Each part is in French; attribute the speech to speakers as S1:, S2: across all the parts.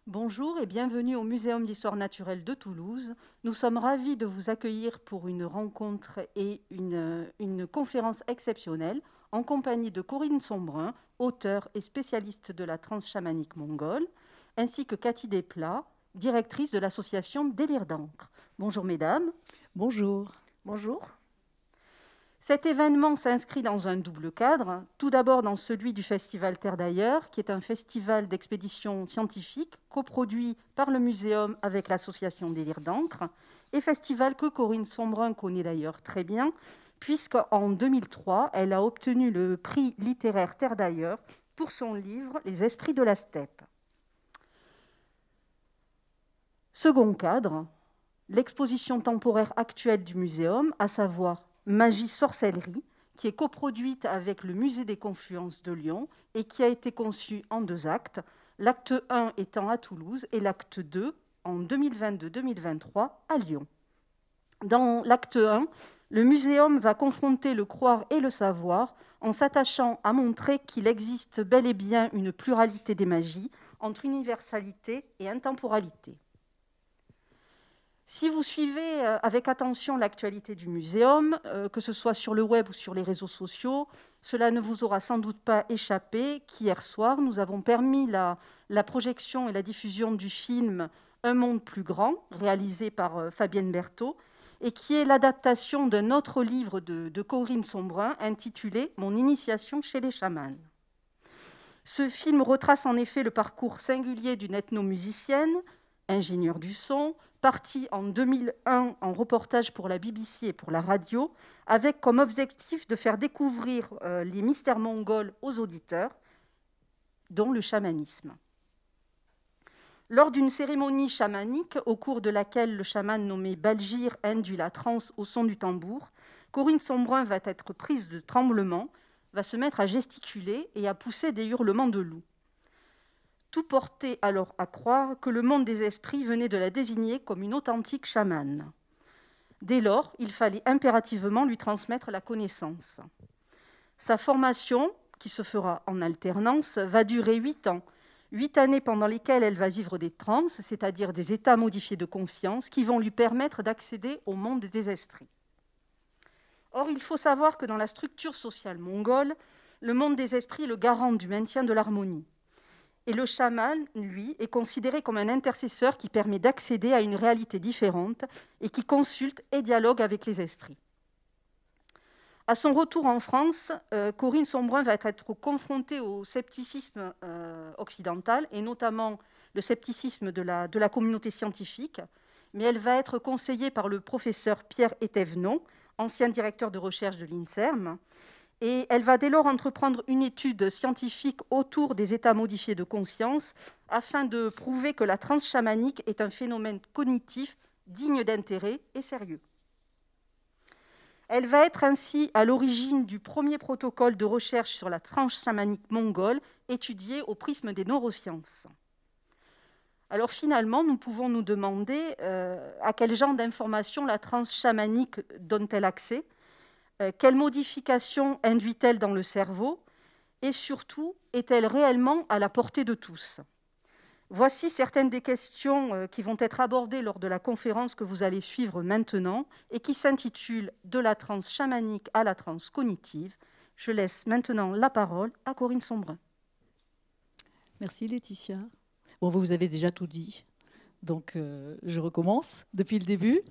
S1: Bonjour et bienvenue au Muséum d'histoire naturelle de Toulouse. Nous sommes ravis de vous accueillir pour une rencontre et une conférence exceptionnelle en compagnie de Corinne Sombrun, auteure et spécialiste de la transe chamanique mongole, ainsi que Cathy Desplat, directrice de l'association Délire d'encre. Bonjour mesdames.
S2: Bonjour.
S3: Bonjour.
S1: Cet événement s'inscrit dans un double cadre, tout d'abord dans celui du Festival Terre d'ailleurs, qui est un festival d'expéditions scientifiques coproduit par le Muséum avec l'association Délire d'encre, et festival que Corinne Sombrun connaît d'ailleurs très bien, puisqu'en 2003, elle a obtenu le prix littéraire Terre d'ailleurs pour son livre « Les esprits de la steppe ». Second cadre, l'exposition temporaire actuelle du Muséum, à savoir Magie-sorcellerie, qui est coproduite avec le Musée des Confluences de Lyon et qui a été conçue en 2 actes, l'acte 1 étant à Toulouse et l'acte 2 en 2022-2023 à Lyon. Dans l'acte 1, le Muséum va confronter le croire et le savoir en s'attachant à montrer qu'il existe bel et bien une pluralité des magies entre universalité et intemporalité. Si vous suivez avec attention l'actualité du Muséum, que ce soit sur le web ou sur les réseaux sociaux, cela ne vous aura sans doute pas échappé qu'hier soir, nous avons permis la projection et la diffusion du film « Un monde plus grand », réalisé par Fabienne Berthaud, et qui est l'adaptation d'un autre livre de Corinne Sombrun intitulé « Mon initiation chez les chamans ». Ce film retrace en effet le parcours singulier d'une ethnomusicienne, ingénieure du son, partie en 2001 en reportage pour la BBC et pour la radio, avec comme objectif de faire découvrir les mystères mongols aux auditeurs, dont le chamanisme. Lors d'une cérémonie chamanique, au cours de laquelle le chaman nommé Balgir induit la transe au son du tambour, Corinne Sombrun va être prise de tremblement, va se mettre à gesticuler et à pousser des hurlements de loup. Tout portait alors à croire que le monde des esprits venait de la désigner comme une authentique chamane. Dès lors, il fallait impérativement lui transmettre la connaissance. Sa formation, qui se fera en alternance, va durer 8 ans. 8 années pendant lesquelles elle va vivre des transes, c'est-à-dire des états modifiés de conscience qui vont lui permettre d'accéder au monde des esprits. Or, il faut savoir que dans la structure sociale mongole, le monde des esprits est le garant du maintien de l'harmonie. Et le chaman, lui, est considéré comme un intercesseur qui permet d'accéder à une réalité différente et qui consulte et dialogue avec les esprits. À son retour en France, Corinne Sombrun va être confrontée au scepticisme occidental, et notamment le scepticisme de la communauté scientifique, mais elle va être conseillée par le professeur Pierre Éthévenot, ancien directeur de recherche de l'INSERM, et elle va dès lors entreprendre une étude scientifique autour des états modifiés de conscience afin de prouver que la transe chamanique est un phénomène cognitif digne d'intérêt et sérieux. Elle va être ainsi à l'origine du premier protocole de recherche sur la transe chamanique mongole étudié au prisme des neurosciences. Alors finalement, nous pouvons nous demander à quel genre d'informations la transe chamanique donne-t-elle accès ? Quelle modification induit-elle dans le cerveau ? Et surtout, est-elle réellement à la portée de tous ? Voici certaines des questions qui vont être abordées lors de la conférence que vous allez suivre maintenant et qui s'intitule « De la transe chamanique à la transe cognitive ». Je laisse maintenant la parole à Corinne Sombrun.
S2: Merci Laetitia. Bon, vous avez déjà tout dit, donc je recommence depuis le début.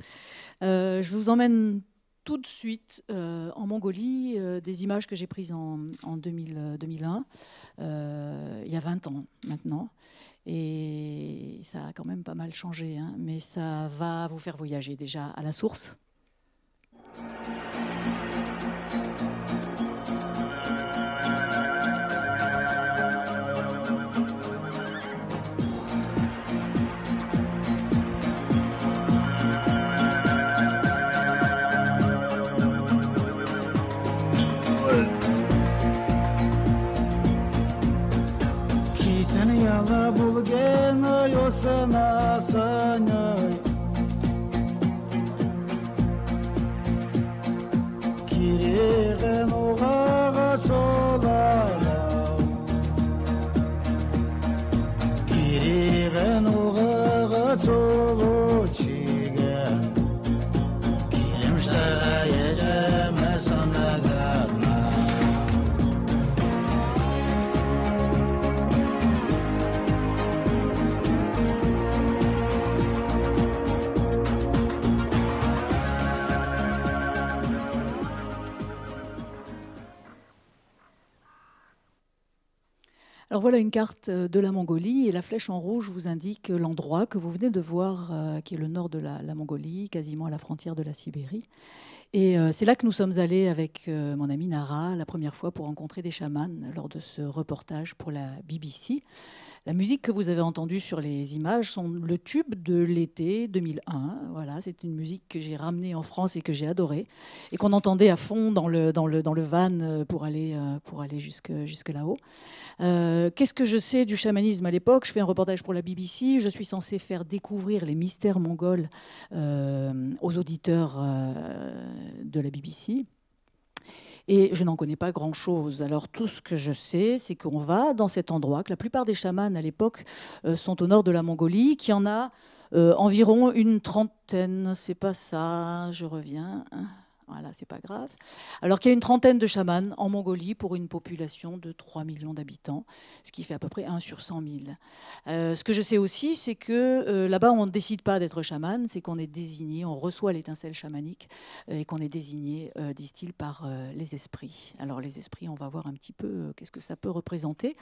S2: Je vous emmène tout de suite en Mongolie, des images que j'ai prises en 2001, il y a 20 ans maintenant. Et ça a quand même pas mal changé, hein, mais ça va vous faire voyager déjà à la source.
S4: Sana sana Kiregen ogaga solala Kiregen tsogo chiga kilim shtaga yeje masanaga na
S2: Alors voilà une carte de la Mongolie et la flèche en rouge vous indique l'endroit que vous venez de voir, qui est le nord de la Mongolie, quasiment à la frontière de la Sibérie. Et c'est là que nous sommes allés avec mon ami Nara la première fois pour rencontrer des chamans lors de ce reportage pour la BBC. La musique que vous avez entendue sur les images sont le tube de l'été 2001. Voilà, c'est une musique que j'ai ramenée en France et que j'ai adorée et qu'on entendait à fond dans le van pour aller jusque là-haut. Qu'est-ce que je sais du chamanisme à l'époque? Je fais un reportage pour la BBC. Je suis censée faire découvrir les mystères mongols aux auditeurs de la BBC. Et je n'en connais pas grand-chose. Alors tout ce que je sais, c'est qu'on va dans cet endroit, que la plupart des chamans à l'époque sont au nord de la Mongolie, qu'il y en a environ une trentaine. C'est pas ça, je reviens. Voilà, c'est pas grave. Alors qu'il y a une trentaine de chamans en Mongolie pour une population de 3 millions d'habitants, ce qui fait à peu près 1 sur 100 000. Ce que je sais aussi, c'est que là-bas, on ne décide pas d'être chaman, c'est qu'on est désigné, on reçoit l'étincelle chamanique et qu'on est désigné, disent-ils, par les esprits. Alors les esprits, on va voir un petit peu qu'est-ce que ça peut représenter.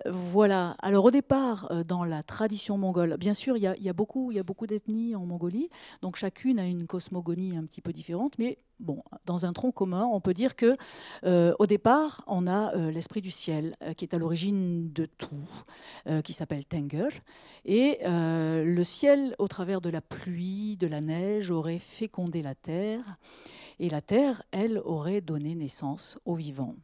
S2: Voilà. Alors au départ, dans la tradition mongole, bien sûr, il y a beaucoup d'ethnies en Mongolie, donc chacune a une cosmogonie un petit peu différente, mais bon, dans un tronc commun, on peut dire que au départ, on a l'esprit du ciel qui est à l'origine de tout, qui s'appelle Tenger, et le ciel, au travers de la pluie, de la neige, aurait fécondé la terre, et la terre, elle, aurait donné naissance aux vivants.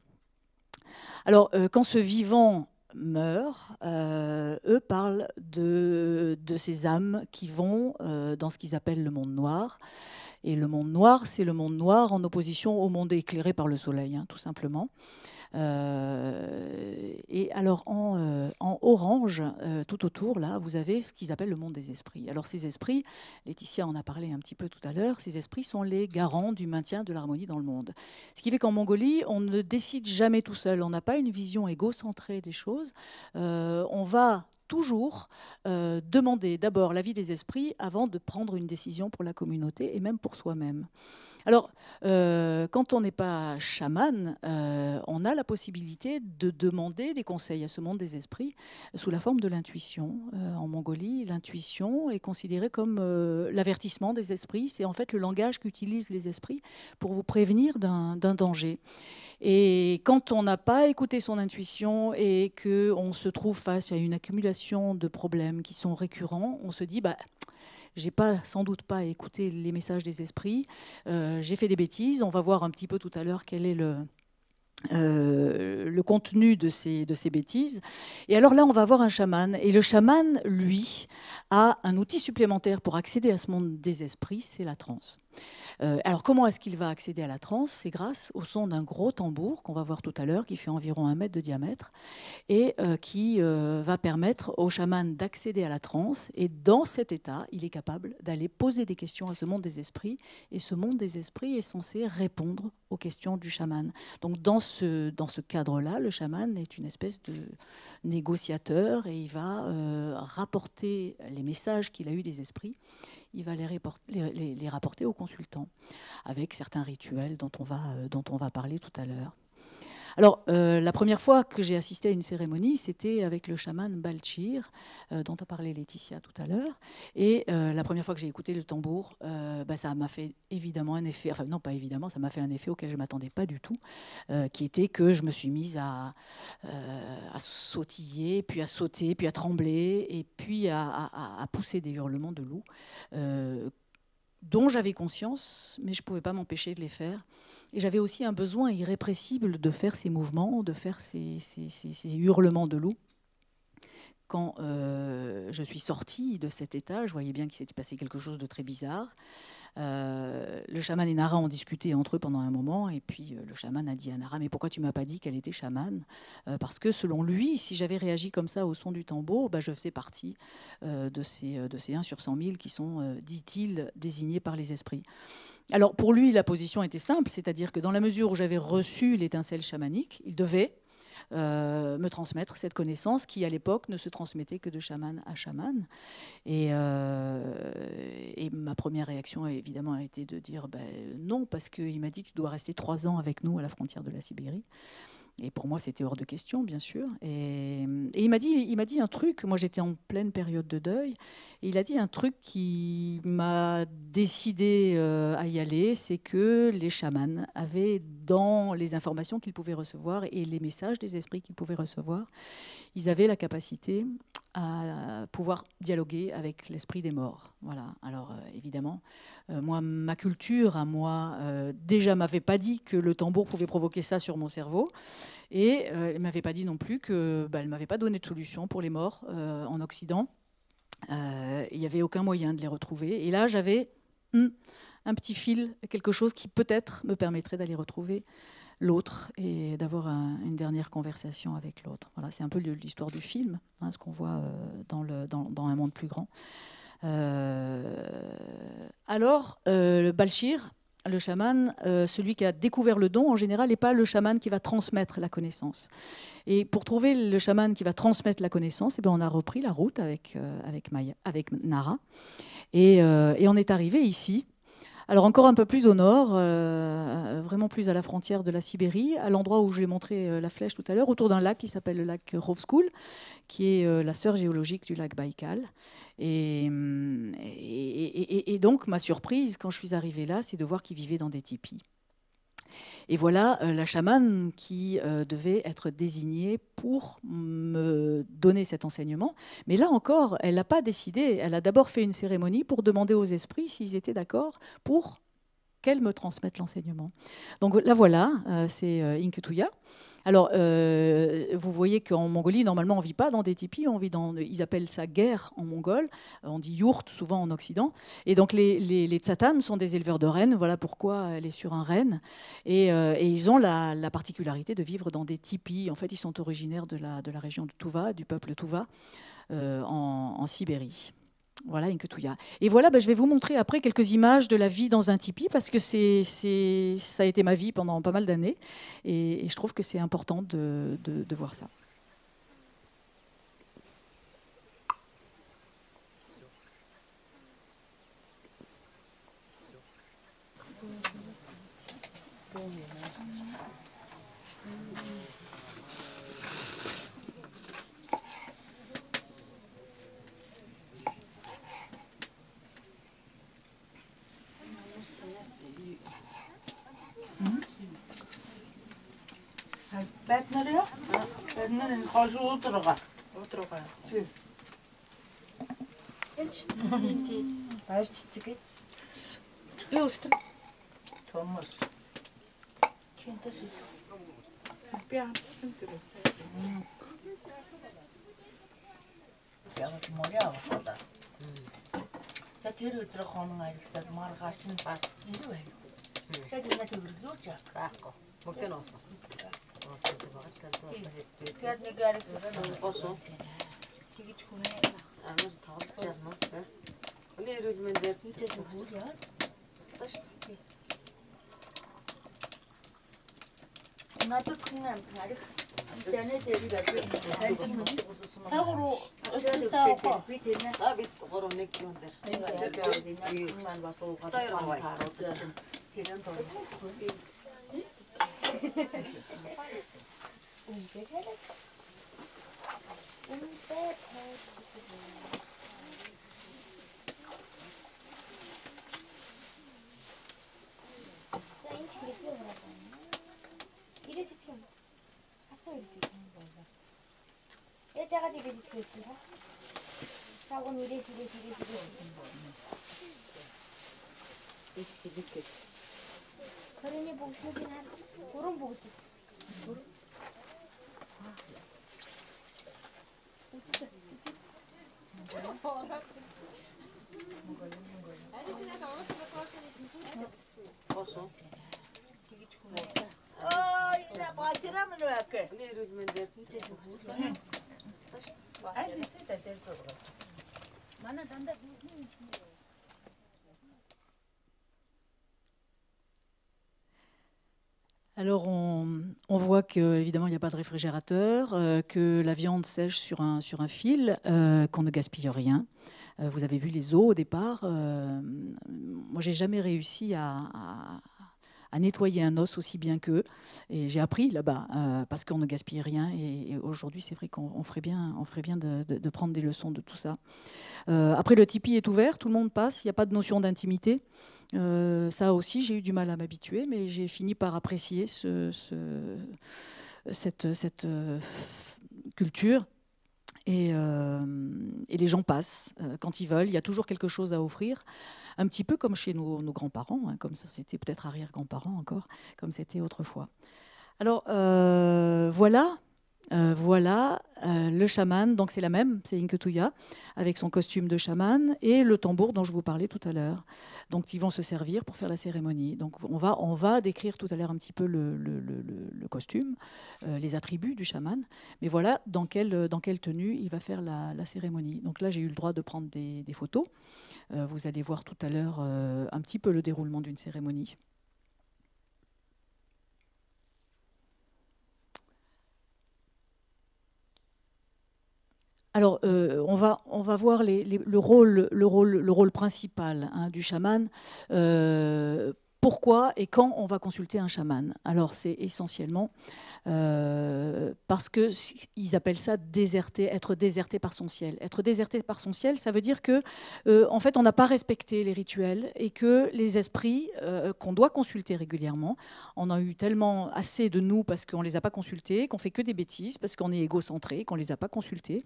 S2: Alors, quand ce vivant meurent, eux parlent de ces âmes qui vont dans ce qu'ils appellent le monde noir. Et le monde noir, c'est le monde noir en opposition au monde éclairé par le soleil, tout simplement. Et alors en orange, tout autour, là, vous avez ce qu'ils appellent le monde des esprits. Alors ces esprits, Laetitia en a parlé un petit peu tout à l'heure, ces esprits sont les garants du maintien de l'harmonie dans le monde. Ce qui fait qu'en Mongolie, on ne décide jamais tout seul, on n'a pas une vision égocentrée des choses, on va toujours demander d'abord l'avis des esprits avant de prendre une décision pour la communauté et même pour soi-même. Alors, quand on n'est pas chaman, on a la possibilité de demander des conseils à ce monde des esprits sous la forme de l'intuition. En Mongolie, l'intuition est considérée comme l'avertissement des esprits. C'est en fait le langage qu'utilisent les esprits pour vous prévenir d'un danger. Et quand on n'a pas écouté son intuition et qu'on se trouve face à une accumulation de problèmes qui sont récurrents, on se dit j'ai sans doute pas écouté les messages des esprits, j'ai fait des bêtises, on va voir un petit peu tout à l'heure quel est le contenu de ces bêtises. Et alors là, on va voir un chaman. Et le chaman, lui, a un outil supplémentaire pour accéder à ce monde des esprits, c'est la transe. Alors comment est-ce qu'il va accéder à la transe? C'est grâce au son d'un gros tambour qu'on va voir tout à l'heure, qui fait environ 1 mètre de diamètre, et qui va permettre au chaman d'accéder à la transe. Et dans cet état, il est capable d'aller poser des questions à ce monde des esprits. Et ce monde des esprits est censé répondre aux questions du chaman. Donc dans ce cadre-là, le chaman est une espèce de négociateur et il va rapporter les messages qu'il a eus des esprits. Il va les rapporter aux consultants avec certains rituels dont on va parler tout à l'heure. Alors, la première fois que j'ai assisté à une cérémonie, c'était avec le chaman Balchir, dont a parlé Laetitia tout à l'heure. Et la première fois que j'ai écouté le tambour, ça m'a fait évidemment un effet, enfin non pas évidemment, ça m'a fait un effet auquel je ne m'attendais pas du tout, qui était que je me suis mise à sautiller, puis à sauter, puis à trembler, et puis à pousser des hurlements de loup, dont j'avais conscience, mais je ne pouvais pas m'empêcher de les faire. Et j'avais aussi un besoin irrépressible de faire ces mouvements, de faire ces hurlements de loup. Quand je suis sortie de cet état, je voyais bien qu'il s'était passé quelque chose de très bizarre. Le chaman et Nara ont discuté entre eux pendant un moment, et puis le chaman a dit à Nara, mais pourquoi tu m'as pas dit qu'elle était chamane? Parce que selon lui, si j'avais réagi comme ça au son du tambour, je faisais partie de ces 1 sur 100 000 qui sont, dit-il, désignés par les esprits. Alors pour lui, la position était simple, c'est-à-dire que dans la mesure où j'avais reçu l'étincelle chamanique, il devait me transmettre cette connaissance qui, à l'époque, ne se transmettait que de chaman à chaman. Et ma première réaction, évidemment, a été de dire non, parce qu'il m'a dit que tu dois rester 3 ans avec nous à la frontière de la Sibérie. Et pour moi, c'était hors de question, bien sûr. Et il m'a dit un truc. Moi, j'étais en pleine période de deuil. Et il a dit un truc qui m'a décidé à y aller. C'est que les chamans avaient, dans les informations qu'ils pouvaient recevoir et les messages des esprits qu'ils pouvaient recevoir, ils avaient la capacité à pouvoir dialoguer avec l'esprit des morts. Voilà. Alors, évidemment, moi, ma culture, à moi, déjà m'avait pas dit que le tambour pouvait provoquer ça sur mon cerveau. Et elle ne m'avait pas dit non plus qu'elle ne m'avait pas donné de solution pour les morts en Occident. Il n'y avait aucun moyen de les retrouver. Et là, j'avais un petit fil, quelque chose qui peut-être me permettrait d'aller retrouver l'autre et d'avoir une dernière conversation avec l'autre. Voilà, c'est un peu l'histoire du film, ce qu'on voit dans un monde plus grand. Alors, le Balshir, le chaman, celui qui a découvert le don, en général, n'est pas le chaman qui va transmettre la connaissance. Et pour trouver le chaman qui va transmettre la connaissance, on a repris la route avec Nara. Et on est arrivé ici. Alors encore un peu plus au nord, vraiment plus à la frontière de la Sibérie, à l'endroit où j'ai montré la flèche tout à l'heure, autour d'un lac qui s'appelle le lac Rovskoul, qui est la sœur géologique du lac Baïkal. Et donc ma surprise quand je suis arrivée là, c'est de voir qu'ils vivaient dans des tipis. Et voilà la chamane qui devait être désignée pour me donner cet enseignement. Mais là encore, elle n'a pas décidé. Elle a d'abord fait une cérémonie pour demander aux esprits s'ils étaient d'accord pour qu'elle me transmette l'enseignement. Donc là voilà, c'est Inketuya. Alors, vous voyez qu'en Mongolie, normalement, on ne vit pas dans des tipis, ils appellent ça guerre en mongol, on dit yourt souvent en Occident. Et donc, les tsatanes sont des éleveurs de rennes, voilà pourquoi elle est sur un renne. Et ils ont la particularité de vivre dans des tipis. En fait, ils sont originaires de la région de Tuva, du peuple Tuva, en Sibérie. Voilà, Inketuya. Et voilà, je vais vous montrer après quelques images de la vie dans un tipi, parce que ça a été ma vie pendant pas mal d'années. Et je trouve que c'est important de voir ça.
S3: Бэтнэрээ? Бэтнэр энэ хол руу утрага.
S5: Утрага.
S3: Тий.
S5: Энд тий. Баяр цэцэг.
S3: Би устр. Томас. Чинтэс.
S5: Би амссан тэр үсээ.
S3: Яг моряа болоо. За тэр өдөр хонон аялдаад маргааш нь бас ирв байв. Тэгээд энэ төгрөгөөч яахгүй.
S5: Мөкөн уусан.
S3: Тэгээд нэг ариг
S5: Уусан.
S3: тэгж хүнээ
S5: Амир тоглож яах нь. Өний эрүүл мэндээр
S3: хийдээс хөөе.
S5: туслаа шүү дээ.
S3: Надад хүн амт ариг тэнэ дэрийг авчих. Тагруу өчтөө би тэнэ.
S5: Би 3-1 юм дээр.
S3: Тэгээд маань бас уугаад тэрэн доо.
S6: 여자가 되게 좋겠지. 하고 이래서. 그러니 보고 싶긴 한 그런 보고 싶어.
S5: Όσο.
S3: 이제 바지라면 왜 할게?
S5: 근데 요즘엔 내
S3: 아니 진짜 됐어. 만나 단다.
S2: Alors on voit qu'évidemment il n'y a pas de réfrigérateur, que la viande sèche sur un fil, qu'on ne gaspille rien. Vous avez vu les os au départ. Moi, j'ai jamais réussi à nettoyer un os aussi bien qu'eux. Et j'ai appris là-bas, parce qu'on ne gaspille rien. Et aujourd'hui, c'est vrai qu'on ferait bien de prendre des leçons de tout ça. Après, le tipi est ouvert, tout le monde passe, il n'y a pas de notion d'intimité. Ça aussi, j'ai eu du mal à m'habituer, mais j'ai fini par apprécier cette culture. Et les gens passent quand ils veulent. Il y a toujours quelque chose à offrir, un petit peu comme chez nos grands-parents, hein, comme ça c'était peut-être arrière-grands-parents encore, comme c'était autrefois. Alors voilà le chaman. Donc c'est la même, c'est Inketuya, avec son costume de chaman et le tambour dont je vous parlais tout à l'heure. Donc ils vont se servir pour faire la cérémonie. Donc on va décrire tout à l'heure un petit peu le costume, les attributs du chaman. Mais voilà dans quelle tenue il va faire la cérémonie. Donc là j'ai eu le droit de prendre des photos. Vous allez voir tout à l'heure un petit peu le déroulement d'une cérémonie. Alors, on va voir le rôle principal, hein, du chaman. Pourquoi et quand on va consulter un chaman? Alors, c'est essentiellement parce qu'ils appellent ça être déserté par son ciel. Être déserté par son ciel, ça veut dire que, en fait, on n'a pas respecté les rituels et que les esprits qu'on doit consulter régulièrement, on a eu tellement assez de nous parce qu'on ne les a pas consultés, qu'on fait que des bêtises, parce qu'on est égocentré, qu'on ne les a pas consultés,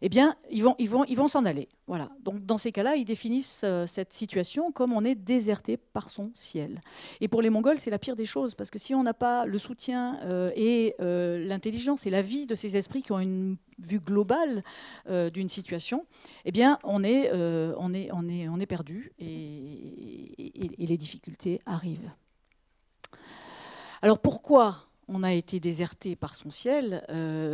S2: eh bien, ils vont s'en aller. Voilà. Donc, dans ces cas-là, ils définissent cette situation comme on est déserté par son ciel. Et pour les Mongols, c'est la pire des choses, parce que si on n'a pas le soutien et l'intelligence et la vie de ces esprits qui ont une vue globale d'une situation, eh bien, on est perdu et les difficultés arrivent. Alors pourquoi on a été déserté par son ciel?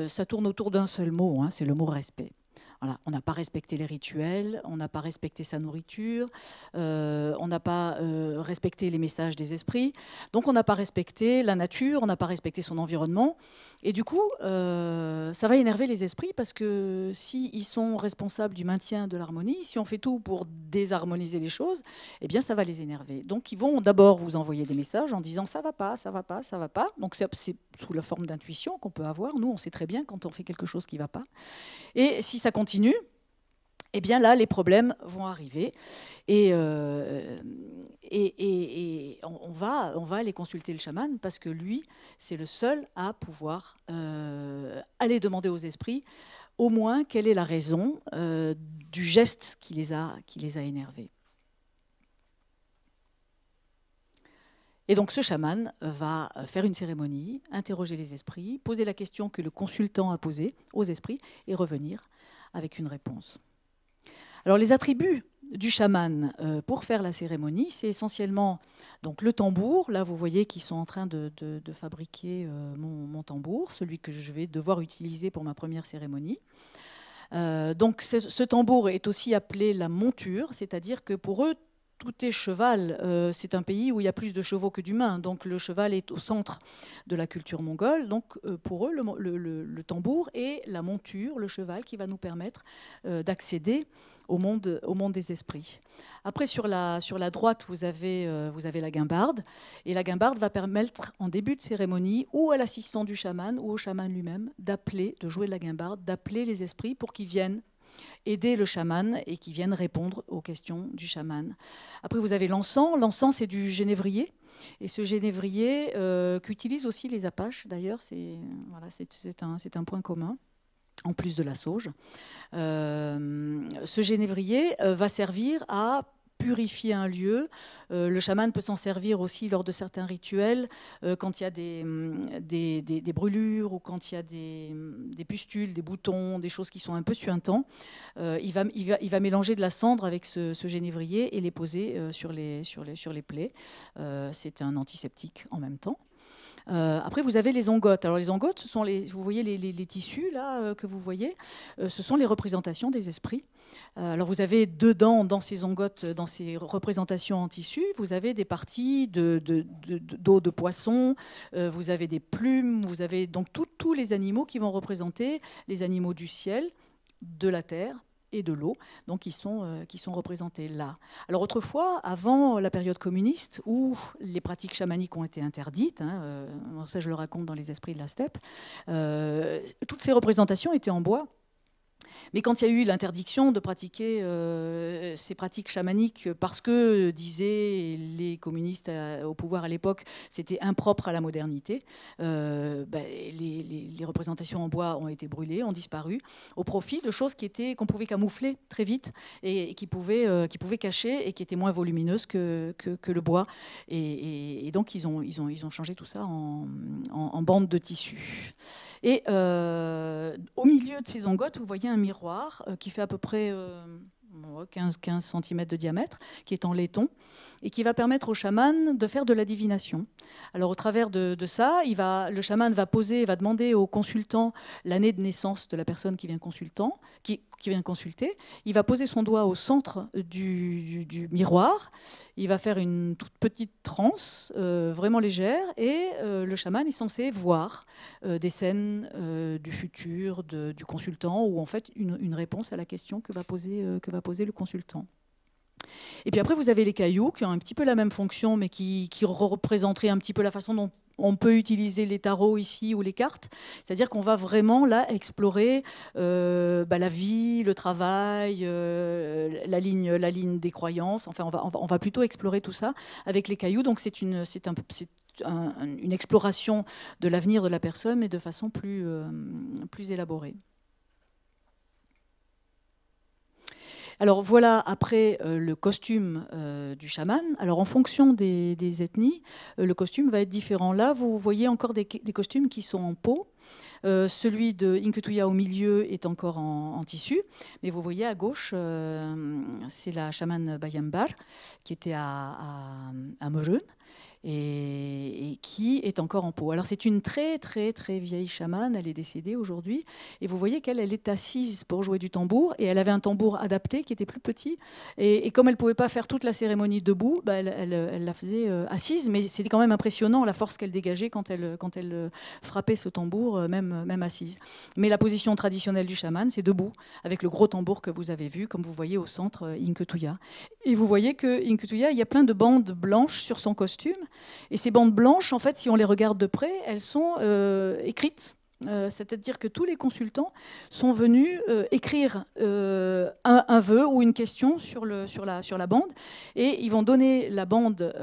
S2: Ça tourne autour d'un seul mot, hein, c'est le mot respect. Voilà, on n'a pas respecté les rituels, on n'a pas respecté sa nourriture, on n'a pas respecté les messages des esprits, donc on n'a pas respecté la nature, on n'a pas respecté son environnement. Et du coup, ça va énerver les esprits parce que s'ils sont responsables du maintien de l'harmonie, si on fait tout pour désharmoniser les choses, eh bien ça va les énerver. Donc ils vont d'abord vous envoyer des messages en disant ça va pas, ça va pas, ça va pas. Donc c'est sous la forme d'intuition qu'on peut avoir. Nous, on sait très bien quand on fait quelque chose qui va pas. Et si ça continue, eh bien là, les problèmes vont arriver. Et on va aller consulter le chaman parce que lui, c'est le seul à pouvoir aller demander aux esprits au moins quelle est la raison du geste qui les a énervés. Et donc ce chaman va faire une cérémonie, interroger les esprits, poser la question que le consultant a posée aux esprits et revenir avec une réponse. Alors les attributs du chaman pour faire la cérémonie, c'est essentiellement donc, le tambour. Là, vous voyez qu'ils sont en train de fabriquer mon tambour, celui que je vais devoir utiliser pour ma première cérémonie. Donc ce tambour est aussi appelé la monture, c'est-à-dire que pour eux, tout est cheval. C'est un pays où il y a plus de chevaux que d'humains. Donc le cheval est au centre de la culture mongole. Donc pour eux, le tambour est la monture, le cheval qui va nous permettre d'accéder au monde des esprits. Après, sur la droite, vous avez la guimbarde. Et la guimbarde va permettre, en début de cérémonie, ou à l'assistant du chaman, ou au chaman lui-même, de jouer de la guimbarde, d'appeler les esprits pour qu'ils viennent aider le chaman et qui viennent répondre aux questions du chaman. Après, vous avez l'encens. L'encens, c'est du génévrier. Et ce génévrier qu'utilisent aussi les Apaches, d'ailleurs, c'est un point commun, en plus de la sauge. Ce génévrier va servir à purifier un lieu. Le chaman peut s'en servir aussi lors de certains rituels, quand il y a des brûlures ou quand il y a des pustules, des boutons, des choses qui sont un peu suintants. Il va mélanger de la cendre avec ce génévrier et les poser sur les plaies. C'est un antiseptique en même temps. Après, vous avez les ongotes. Alors, les ongotes, ce sont vous voyez les tissus là que vous voyez, ce sont les représentations des esprits. Alors, vous avez dedans, dans ces ongotes, dans ces représentations en tissu, vous avez des parties d'eau de poisson, vous avez des plumes, vous avez donc tous les animaux qui vont représenter les animaux du ciel, de la terre et de l'eau, donc qui sont représentés là. Alors autrefois, avant la période communiste, où les pratiques chamaniques ont été interdites, ça je le raconte dans Les Esprits de la Steppe, toutes ces représentations étaient en bois. Mais quand il y a eu l'interdiction de pratiquer ces pratiques chamaniques parce que, disaient les communistes au pouvoir à l'époque, c'était impropre à la modernité, les représentations en bois ont été brûlées, ont disparu, au profit de choses qu'on pouvait camoufler très vite et qui pouvaient cacher et qui étaient moins volumineuses que le bois. Et donc, ils ont changé tout ça en bandes de tissu. Et au milieu de ces ongotes, vous voyez un miroir qui fait à peu près 15 cm de diamètre, qui est en laiton, et qui va permettre au chaman de faire de la divination. Alors au travers de ça, le chaman va demander au consultant l'année de naissance de la personne qui vient consulter. Il va poser son doigt au centre du miroir, il va faire une toute petite transe, vraiment légère, et le chaman est censé voir des scènes du futur du consultant, ou en fait une réponse à la question que va poser le consultant. Et puis après, vous avez les cailloux qui ont un petit peu la même fonction, mais qui représenteraient un petit peu la façon dont on peut utiliser les tarots ici ou les cartes. C'est-à-dire qu'on va vraiment là explorer la vie, le travail, la ligne des croyances. Enfin, on va plutôt explorer tout ça avec les cailloux. Donc c'est une exploration de l'avenir de la personne, mais de façon plus élaborée. Alors voilà, après le costume du chaman. Alors en fonction des ethnies, le costume va être différent. Là, vous voyez encore des costumes qui sont en peau. Celui de Inketuya au milieu est encore en tissu. Mais vous voyez à gauche, c'est la chamane Bayambar qui était à Meureun. Et qui est encore en peau. Alors c'est une très très très vieille chamane, elle est décédée aujourd'hui, et vous voyez qu'elle est assise pour jouer du tambour, et elle avait un tambour adapté qui était plus petit, et comme elle ne pouvait pas faire toute la cérémonie debout, elle la faisait assise, mais c'était quand même impressionnant la force qu'elle dégageait quand elle frappait ce tambour, même assise. Mais la position traditionnelle du chaman, c'est debout, avec le gros tambour que vous avez vu, comme vous voyez au centre, Inketuya. Et vous voyez que Inketuya, il y a plein de bandes blanches sur son costume. Et ces bandes blanches, en fait, si on les regarde de près, elles sont écrites. C'est-à-dire que tous les consultants sont venus écrire un vœu ou une question sur la bande, et ils vont donner la bande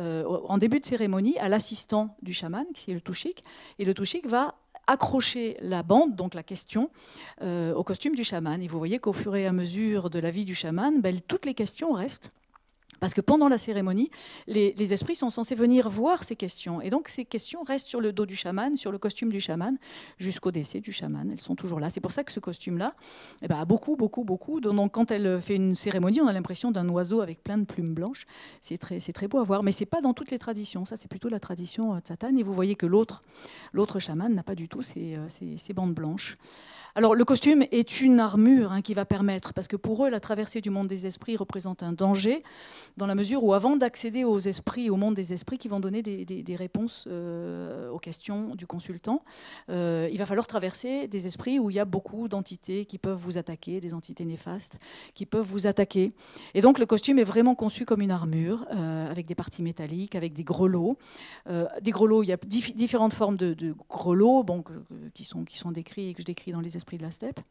S2: en début de cérémonie à l'assistant du chaman, qui est le tushik, et le tushik va accrocher la bande, donc la question, au costume du chaman. Et vous voyez qu'au fur et à mesure de la vie du chaman, toutes les questions restent. Parce que pendant la cérémonie, les esprits sont censés venir voir ces questions. Et donc, ces questions restent sur le dos du chaman, sur le costume du chaman, jusqu'au décès du chaman. Elles sont toujours là. C'est pour ça que ce costume-là a beaucoup. Donc, quand elle fait une cérémonie, on a l'impression d'un oiseau avec plein de plumes blanches. C'est très beau à voir. Mais ce n'est pas dans toutes les traditions. Ça, c'est plutôt la tradition Tsatan. Et vous voyez que l'autre chaman n'a pas du tout ces bandes blanches. Alors, le costume est une armure qui va permettre, parce que pour eux, la traversée du monde des esprits représente un danger, dans la mesure où, avant d'accéder aux esprits, au monde des esprits qui vont donner des réponses aux questions du consultant, il va falloir traverser des esprits où il y a beaucoup d'entités qui peuvent vous attaquer, des entités néfastes qui peuvent vous attaquer. Et donc, le costume est vraiment conçu comme une armure, avec des parties métalliques, avec des grelots. Des grelots, il y a différentes formes de grelots qui sont décrits et que je décris dans Les Esprits de la Steppe.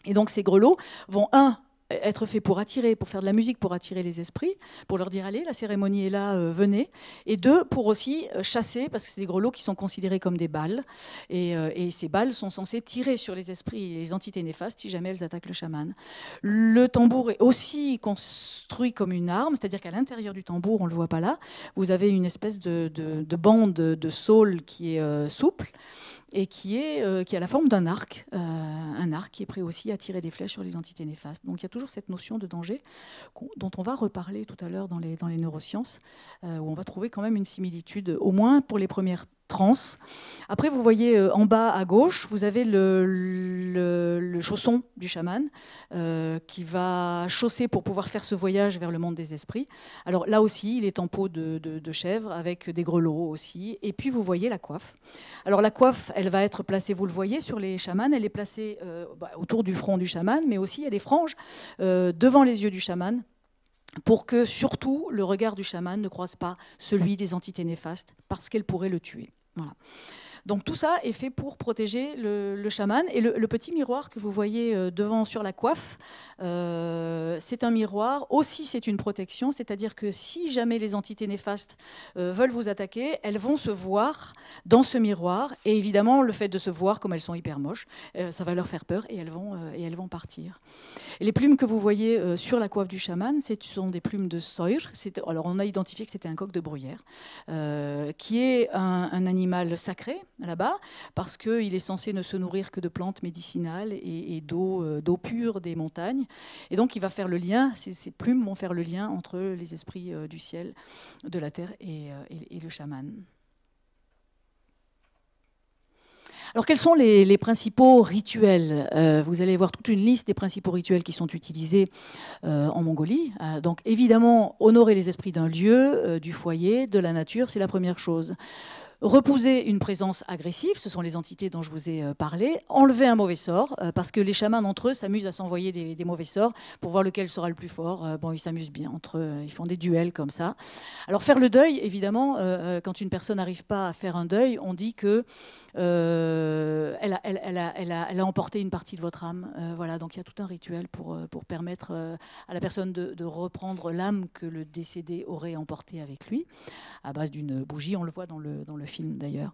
S2: Et donc, ces grelots vont, être fait pour attirer, pour faire de la musique, pour attirer les esprits, pour leur dire allez, la cérémonie est là, venez. Et 2, pour aussi chasser, parce que c'est des grelots qui sont considérés comme des balles. Et ces balles sont censées tirer sur les esprits et les entités néfastes si jamais elles attaquent le chaman. Le tambour est aussi construit comme une arme, c'est-à-dire qu'à l'intérieur du tambour, on ne le voit pas là, vous avez une espèce de bande de saule qui est souple, et qui a la forme d'un arc qui est prêt aussi à tirer des flèches sur les entités néfastes. Donc il y a toujours cette notion de danger dont on va reparler tout à l'heure dans les neurosciences, où on va trouver quand même une similitude, au moins pour les premières trans. Après, vous voyez en bas à gauche, vous avez le chausson du chaman qui va chausser pour pouvoir faire ce voyage vers le monde des esprits. Alors là aussi, il est en peau de chèvre avec des grelots aussi. Et puis vous voyez la coiffe. Alors la coiffe, elle va être placée, vous le voyez, sur les chamans. Elle est placée autour du front du chaman, mais aussi il y a des franges devant les yeux du chaman, pour que surtout le regard du chaman ne croise pas celui des entités néfastes, parce qu'elles pourraient le tuer. Voilà. Donc tout ça est fait pour protéger le chaman. Et le petit miroir que vous voyez devant sur la coiffe, c'est un miroir. Aussi, c'est une protection, c'est-à-dire que si jamais les entités néfastes veulent vous attaquer, elles vont se voir dans ce miroir. Et évidemment, le fait de se voir, comme elles sont hyper moches, ça va leur faire peur et elles vont partir. Et les plumes que vous voyez sur la coiffe du chaman, ce sont des plumes de soir. Alors on a identifié que c'était un coq de bruyère, qui est un animal sacré là-bas, parce qu'il est censé ne se nourrir que de plantes médicinales et d'eau pure des montagnes. Et donc il va faire le lien, ces plumes vont faire le lien entre les esprits du ciel, de la terre et le chaman. Alors quels sont les principaux rituels ? Vous allez voir toute une liste des principaux rituels qui sont utilisés en Mongolie. Donc évidemment, honorer les esprits d'un lieu, du foyer, de la nature, c'est la première chose. Repousser une présence agressive, ce sont les entités dont je vous ai parlé. Enlever un mauvais sort, parce que les chamans entre eux s'amusent à s'envoyer des mauvais sorts pour voir lequel sera le plus fort. Bon, ils s'amusent bien entre eux, ils font des duels comme ça. Alors faire le deuil, évidemment, quand une personne n'arrive pas à faire un deuil, on dit que elle a emporté une partie de votre âme. Voilà, donc il y a tout un rituel pour permettre à la personne de reprendre l'âme que le décédé aurait emportée avec lui, à base d'une bougie. On le voit dans le film d'ailleurs.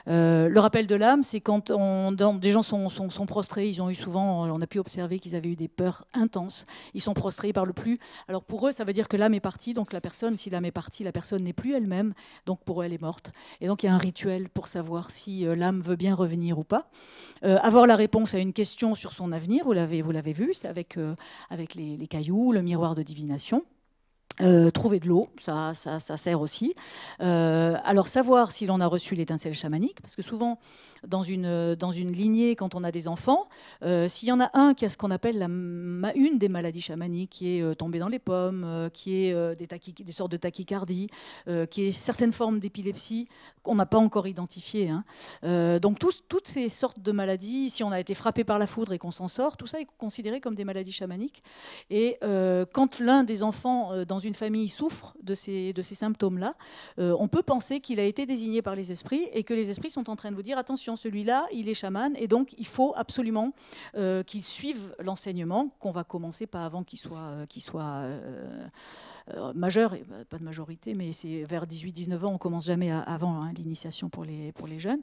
S2: Le rappel de l'âme, c'est quand des gens sont prostrés, ils ont eu souvent, on a pu observer qu'ils avaient eu des peurs intenses, ils sont prostrés, ils ne parlent plus. Alors pour eux, ça veut dire que l'âme est partie, donc la personne, si l'âme est partie, la personne n'est plus elle-même, donc pour eux, elle est morte. Et donc il y a un rituel pour savoir si l'âme veut bien revenir ou pas. Avoir la réponse à une question sur son avenir, vous l'avez vu, c'est avec les cailloux, le miroir de divination. Trouver de l'eau, ça sert aussi. Alors savoir si l'on a reçu l'étincelle chamanique, parce que souvent dans une lignée, quand on a des enfants, s'il y en a un qui a ce qu'on appelle une des maladies chamaniques, qui est tombé dans les pommes, qui est des sortes de tachycardie, qui est certaines formes d'épilepsie qu'on n'a pas encore identifiées. Donc toutes ces sortes de maladies, si on a été frappé par la foudre et qu'on s'en sort, tout ça est considéré comme des maladies chamaniques. Et quand l'un des enfants dans une famille souffre de ces symptômes-là, on peut penser qu'il a été désigné par les esprits et que les esprits sont en train de vous dire attention, celui-là, il est chaman et donc il faut absolument qu'il suive l'enseignement, qu'on va commencer pas avant qu'il soit majeur, pas de majorité, mais c'est vers 18-19 ans, on commence jamais avant l'initiation pour les jeunes.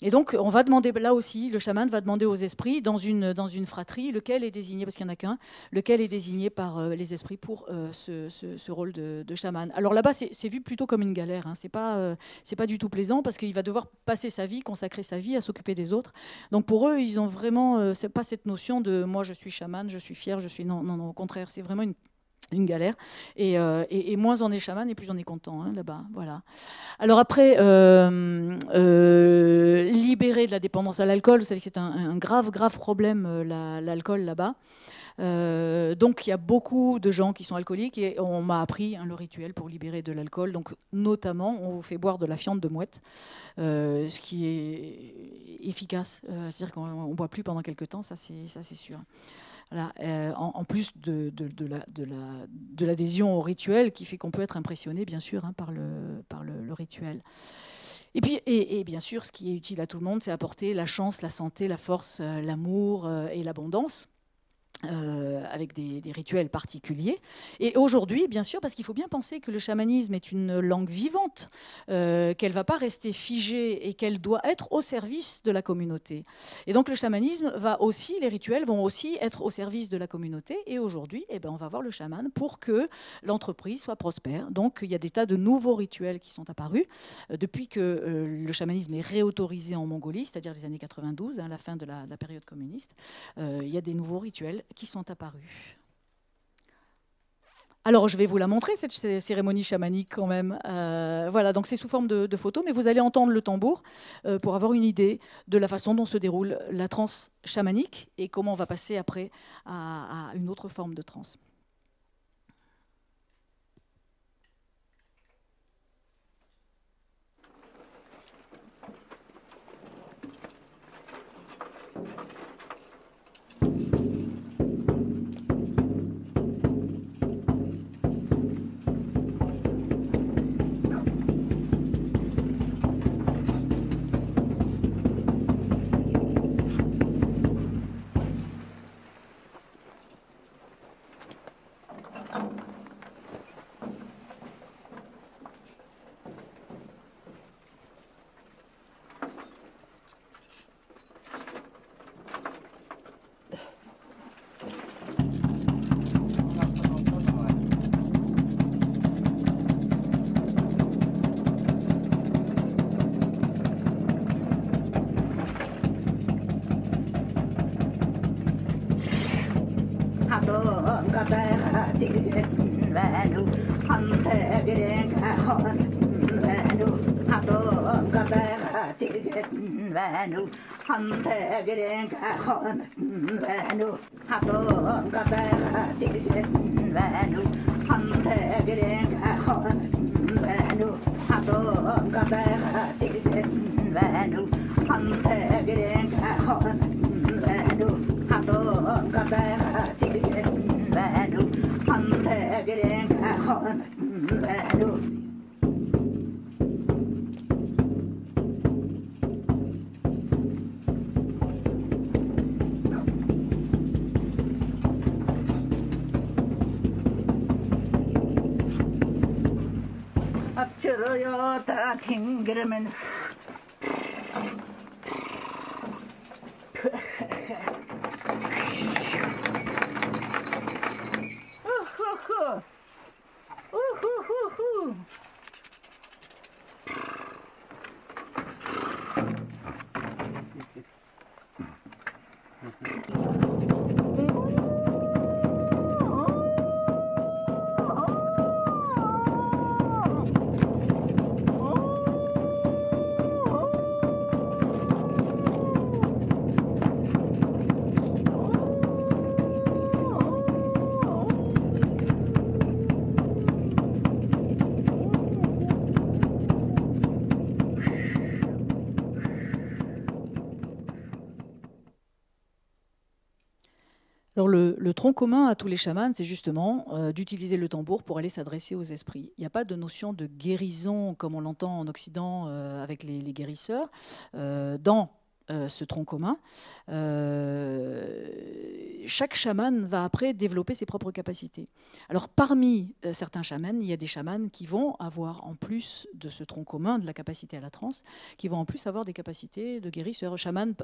S2: Et donc on va demander, là aussi, le chaman va demander aux esprits dans une fratrie, lequel est désigné, parce qu'il n'y en a qu'un, lequel est désigné par les esprits pour ce rôle de chaman. Alors là-bas, c'est vu plutôt comme une galère. C'est pas du tout plaisant parce qu'il va devoir passer sa vie, consacrer sa vie à s'occuper des autres. Donc pour eux, ils ont vraiment, c'est pas cette notion de moi je suis chaman, je suis fier, non, au contraire, c'est vraiment une galère. Et moins on est chaman et plus on est content là-bas. Voilà. Alors après, libérer de la dépendance à l'alcool, vous savez que c'est un grave problème, l'alcool là-bas. Donc il y a beaucoup de gens qui sont alcooliques et on m'a appris le rituel pour libérer de l'alcool. Donc notamment, on vous fait boire de la fiente de mouette, ce qui est efficace. C'est-à-dire qu'on ne boit plus pendant quelques temps, ça c'est sûr. Voilà, en plus de l'adhésion au rituel qui fait qu'on peut être impressionné, bien sûr, par le rituel. Et puis, et bien sûr, ce qui est utile à tout le monde, c'est apporter la chance, la santé, la force, l'amour et l'abondance. avec des rituels particuliers. Et aujourd'hui, bien sûr, parce qu'il faut bien penser que le chamanisme est une langue vivante, qu'elle ne va pas rester figée et qu'elle doit être au service de la communauté. Et donc le chamanisme va aussi, les rituels vont aussi être au service de la communauté. Et aujourd'hui, eh ben, on va voir le chaman pour que l'entreprise soit prospère. Donc il y a des tas de nouveaux rituels qui sont apparus depuis que le chamanisme est réautorisé en Mongolie, c'est-à-dire les années 92, la fin de la période communiste. Il y a des nouveaux rituels qui sont apparus. Alors, je vais vous la montrer, cette cérémonie chamanique, quand même. Voilà, donc c'est sous forme de photos, mais vous allez entendre le tambour pour avoir une idée de la façon dont se déroule la transe chamanique et comment on va passer après à une autre forme de transe. Alors le tronc commun à tous les chamans, c'est justement d'utiliser le tambour pour aller s'adresser aux esprits. Il n'y a pas de notion de guérison comme on l'entend en Occident avec les guérisseurs. Dans ce tronc commun, chaque chaman va après développer ses propres capacités. Alors parmi certains chamans, il y a des chamans qui vont avoir, en plus de ce tronc commun, de la capacité à la transe, qui vont en plus avoir des capacités de guérisseur. Chaman,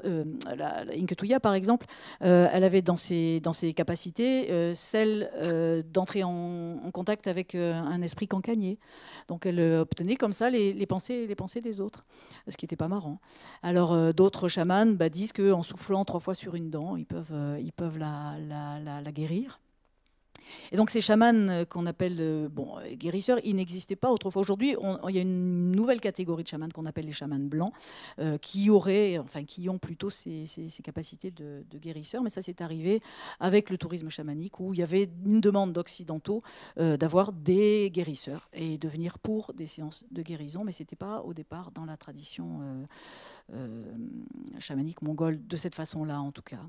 S2: Inketuya par exemple, elle avait dans ses capacités celle d'entrer en contact avec un esprit cancanier. Donc elle obtenait comme ça les pensées des autres, ce qui n'était pas marrant. Alors d'autres chamans disent qu'en soufflant 3 fois sur une dent, ils peuvent la guérir. Et donc ces chamans qu'on appelle guérisseurs, ils n'existaient pas autrefois. Aujourd'hui, il y a une nouvelle catégorie de chamans qu'on appelle les chamans blancs, qui ont plutôt ces capacités de guérisseurs. Mais ça, c'est arrivé avec le tourisme chamanique, où il y avait une demande d'occidentaux d'avoir des guérisseurs et de venir pour des séances de guérison. Mais ce n'était pas au départ dans la tradition chamanique mongole, de cette façon-là en tout cas.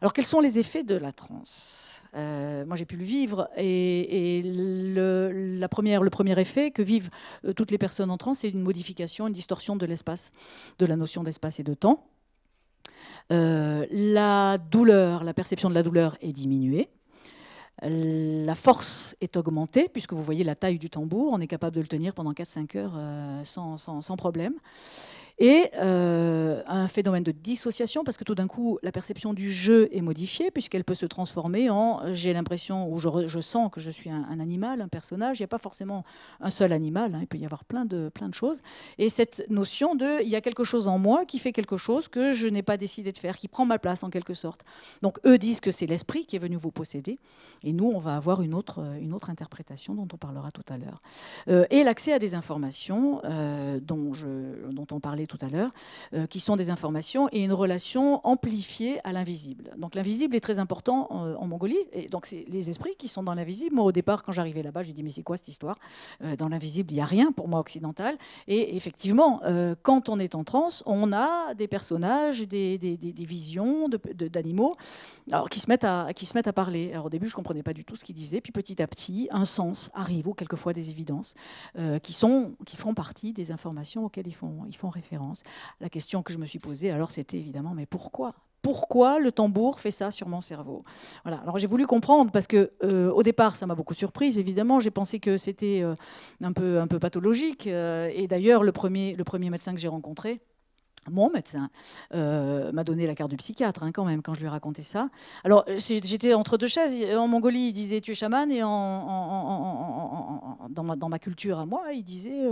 S2: Alors quels sont les effets de la transe ? Moi j'ai pu le vivre et le premier effet que vivent toutes les personnes en transe, c'est une modification, une distorsion de l'espace, de la notion d'espace et de temps. La douleur, la perception de la douleur est diminuée. La force est augmentée, puisque vous voyez la taille du tambour, on est capable de le tenir pendant 4-5 heures sans problème. Et un phénomène de dissociation, parce que tout d'un coup, la perception du jeu est modifiée, puisqu'elle peut se transformer en j'ai l'impression, ou je sens que je suis un animal, un personnage. Il n'y a pas forcément un seul animal, hein, il peut y avoir plein de choses. Et cette notion de il y a quelque chose en moi qui fait quelque chose que je n'ai pas décidé de faire, qui prend ma place en quelque sorte. Donc eux disent que c'est l'esprit qui est venu vous posséder, et nous, on va avoir une autre interprétation dont on parlera tout à l'heure. Et l'accès à des informations dont on parlait tout à l'heure, qui sont des informations et une relation amplifiée à l'invisible. Donc l'invisible est très important en Mongolie, et donc c'est les esprits qui sont dans l'invisible. Moi, au départ, quand j'arrivais là-bas, j'ai dit mais c'est quoi cette histoire? Dans l'invisible, il n'y a rien pour moi occidental. Et effectivement, quand on est en transe, on a des personnages, des visions d'animaux, alors qui se mettent à parler. Alors au début, je ne comprenais pas du tout ce qu'ils disaient, puis petit à petit, un sens arrive, ou quelquefois des évidences, qui font partie des informations auxquelles ils font référence. La question que je me suis posée, alors, c'était évidemment, mais pourquoi le tambour fait ça sur mon cerveau? Voilà. Alors j'ai voulu comprendre, parce que au départ, ça m'a beaucoup surprise. Évidemment, j'ai pensé que c'était un peu pathologique. Et d'ailleurs, le premier médecin que j'ai rencontré, mon médecin, m'a donné la carte du psychiatre, hein, quand même, quand je lui ai raconté ça. Alors, j'étais entre deux chaises. En Mongolie, il disait « tu es chaman », et dans ma culture à moi, il disait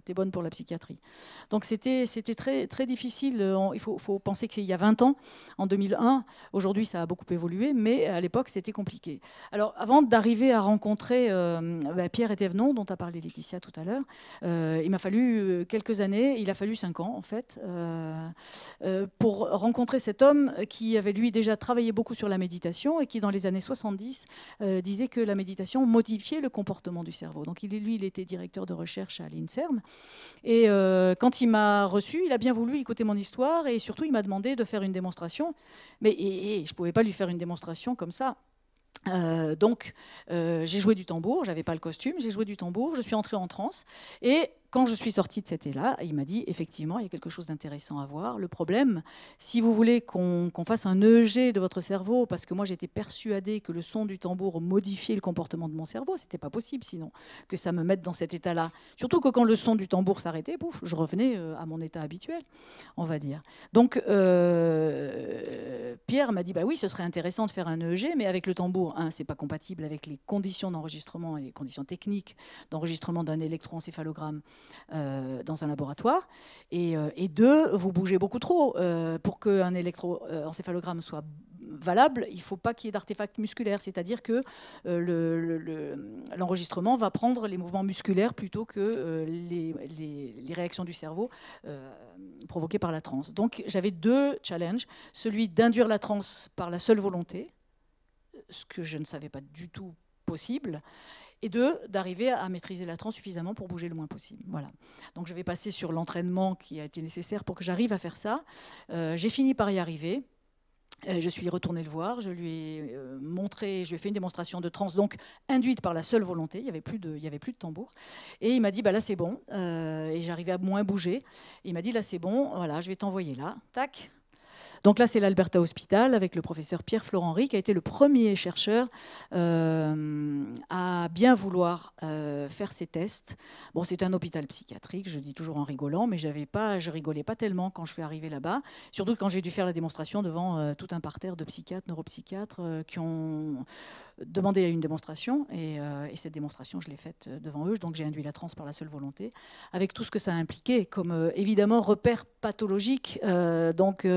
S2: « tu es bonne pour la psychiatrie ». Donc, c'était très, très difficile. Il faut penser que c'est il y a 20 ans, en 2001. Aujourd'hui, ça a beaucoup évolué, mais à l'époque, c'était compliqué. Alors, avant d'arriver à rencontrer Pierre et Thévenon, dont a parlé Laetitia tout à l'heure, il m'a fallu quelques années, il a fallu 5 ans, en fait, pour rencontrer cet homme qui avait, lui, déjà travaillé beaucoup sur la méditation et qui, dans les années 70, disait que la méditation modifiait le comportement du cerveau. Donc, il était directeur de recherche à l'INSERM. Et quand il m'a reçu, il a bien voulu écouter mon histoire, et surtout, il m'a demandé de faire une démonstration. Mais je ne pouvais pas lui faire une démonstration comme ça. Donc, j'ai joué du tambour, j'avais pas le costume, j'ai joué du tambour, je suis entrée en transe, et quand je suis sortie de cet état-là, il m'a dit effectivement, il y a quelque chose d'intéressant à voir. Le problème, si vous voulez qu'on fasse un EEG de votre cerveau, parce que moi j'étais persuadée que le son du tambour modifiait le comportement de mon cerveau, c'était pas possible sinon que ça me mette dans cet état-là. Surtout que quand le son du tambour s'arrêtait, pouf, je revenais à mon état habituel, on va dire. Donc Pierre m'a dit bah oui, ce serait intéressant de faire un EEG, mais avec le tambour, c'est pas compatible avec les conditions d'enregistrement et les conditions techniques d'enregistrement d'un électroencéphalogramme dans un laboratoire, et 2, vous bougez beaucoup trop. Pour qu'un électroencéphalogramme soit valable, il ne faut pas qu'il y ait d'artefacts musculaires, c'est-à-dire que l'enregistrement va prendre les mouvements musculaires plutôt que les réactions du cerveau provoquées par la transe. Donc j'avais 2 challenges, celui d'induire la transe par la seule volonté, ce que je ne savais pas du tout possible, et 2, d'arriver à maîtriser la transe suffisamment pour bouger le moins possible. Voilà. Donc je vais passer sur l'entraînement qui a été nécessaire pour que j'arrive à faire ça. J'ai fini par y arriver. Je suis retournée le voir, je lui ai montré, je lui ai fait une démonstration de transe, donc induite par la seule volonté, il n'y avait plus de tambour. Et il m'a dit, bah là c'est bon, et j'arrivais à moins bouger. Et il m'a dit, là c'est bon, voilà, je vais t'envoyer là, tac. Donc là, c'est l'Alberta Hospital avec le professeur Pierre-Florent Ry, qui a été le premier chercheur à bien vouloir faire ces tests. Bon, c'est un hôpital psychiatrique, je dis toujours en rigolant, mais je rigolais pas tellement quand je suis arrivée là-bas, surtout quand j'ai dû faire la démonstration devant tout un parterre de psychiatres, neuropsychiatres qui ont demandé à une démonstration, et cette démonstration, je l'ai faite devant eux, donc j'ai induit la transe par la seule volonté, avec tout ce que ça a impliqué, comme évidemment repères pathologiques, donc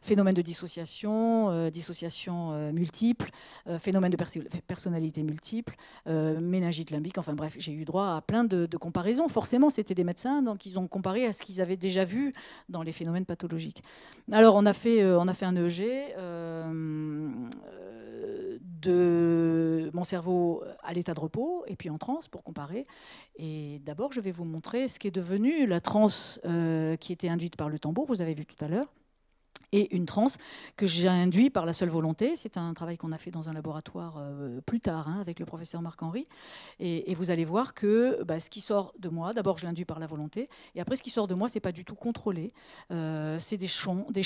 S2: phénomène de dissociation multiple, phénomène de personnalité multiple, méningite limbique, enfin bref, j'ai eu droit à plein de comparaisons. Forcément, c'était des médecins, donc ils ont comparé à ce qu'ils avaient déjà vu dans les phénomènes pathologiques. Alors, on a fait un EEG de mon cerveau à l'état de repos et puis en transe pour comparer. Et d'abord, je vais vous montrer ce qu'est devenu la transe qui était induite par le tambour, vous avez vu tout à l'heure. et une transe que j'ai induit par la seule volonté. C'est un travail qu'on a fait dans un laboratoire plus tard avec le professeur Marc-Henri. Et vous allez voir que ce qui sort de moi, d'abord je l'induis par la volonté, et après ce qui sort de moi, c'est pas du tout contrôlé. C'est des chants, des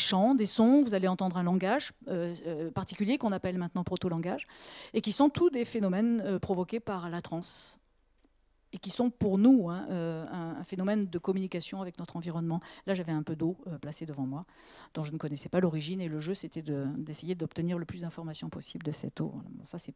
S2: sons. Vous allez entendre un langage particulier qu'on appelle maintenant proto-langage, et qui sont tous des phénomènes provoqués par la transe, et qui sont pour nous un phénomène de communication avec notre environnement. Là, j'avais un peu d'eau placée devant moi, dont je ne connaissais pas l'origine, et le jeu, c'était d'essayer d'obtenir le plus d'informations possible de cette eau. Bon, ça, c'est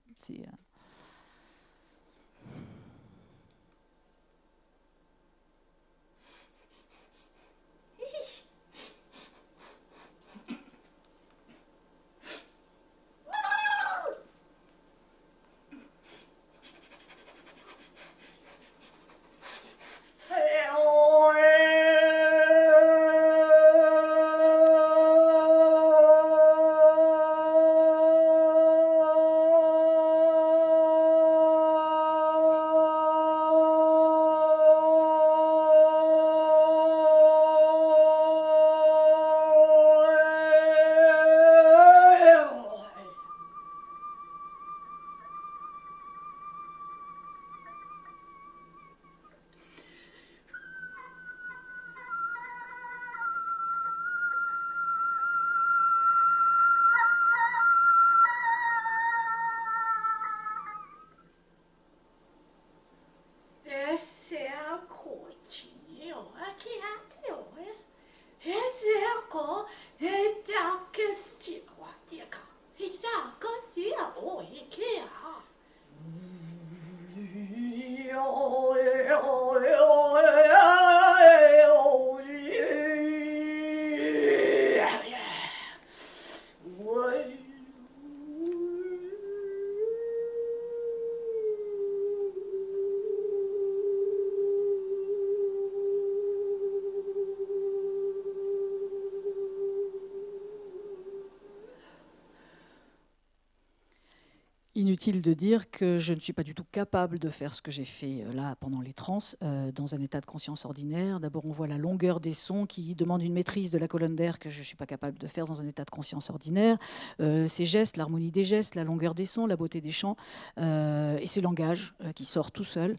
S2: inutile de dire que je ne suis pas du tout capable de faire ce que j'ai fait là pendant les trans dans un état de conscience ordinaire. D'abord, on voit la longueur des sons qui demande une maîtrise de la colonne d'air que je ne suis pas capable de faire dans un état de conscience ordinaire. Ces gestes, l'harmonie des gestes, la longueur des sons, la beauté des chants et ce langage qui sort tout seul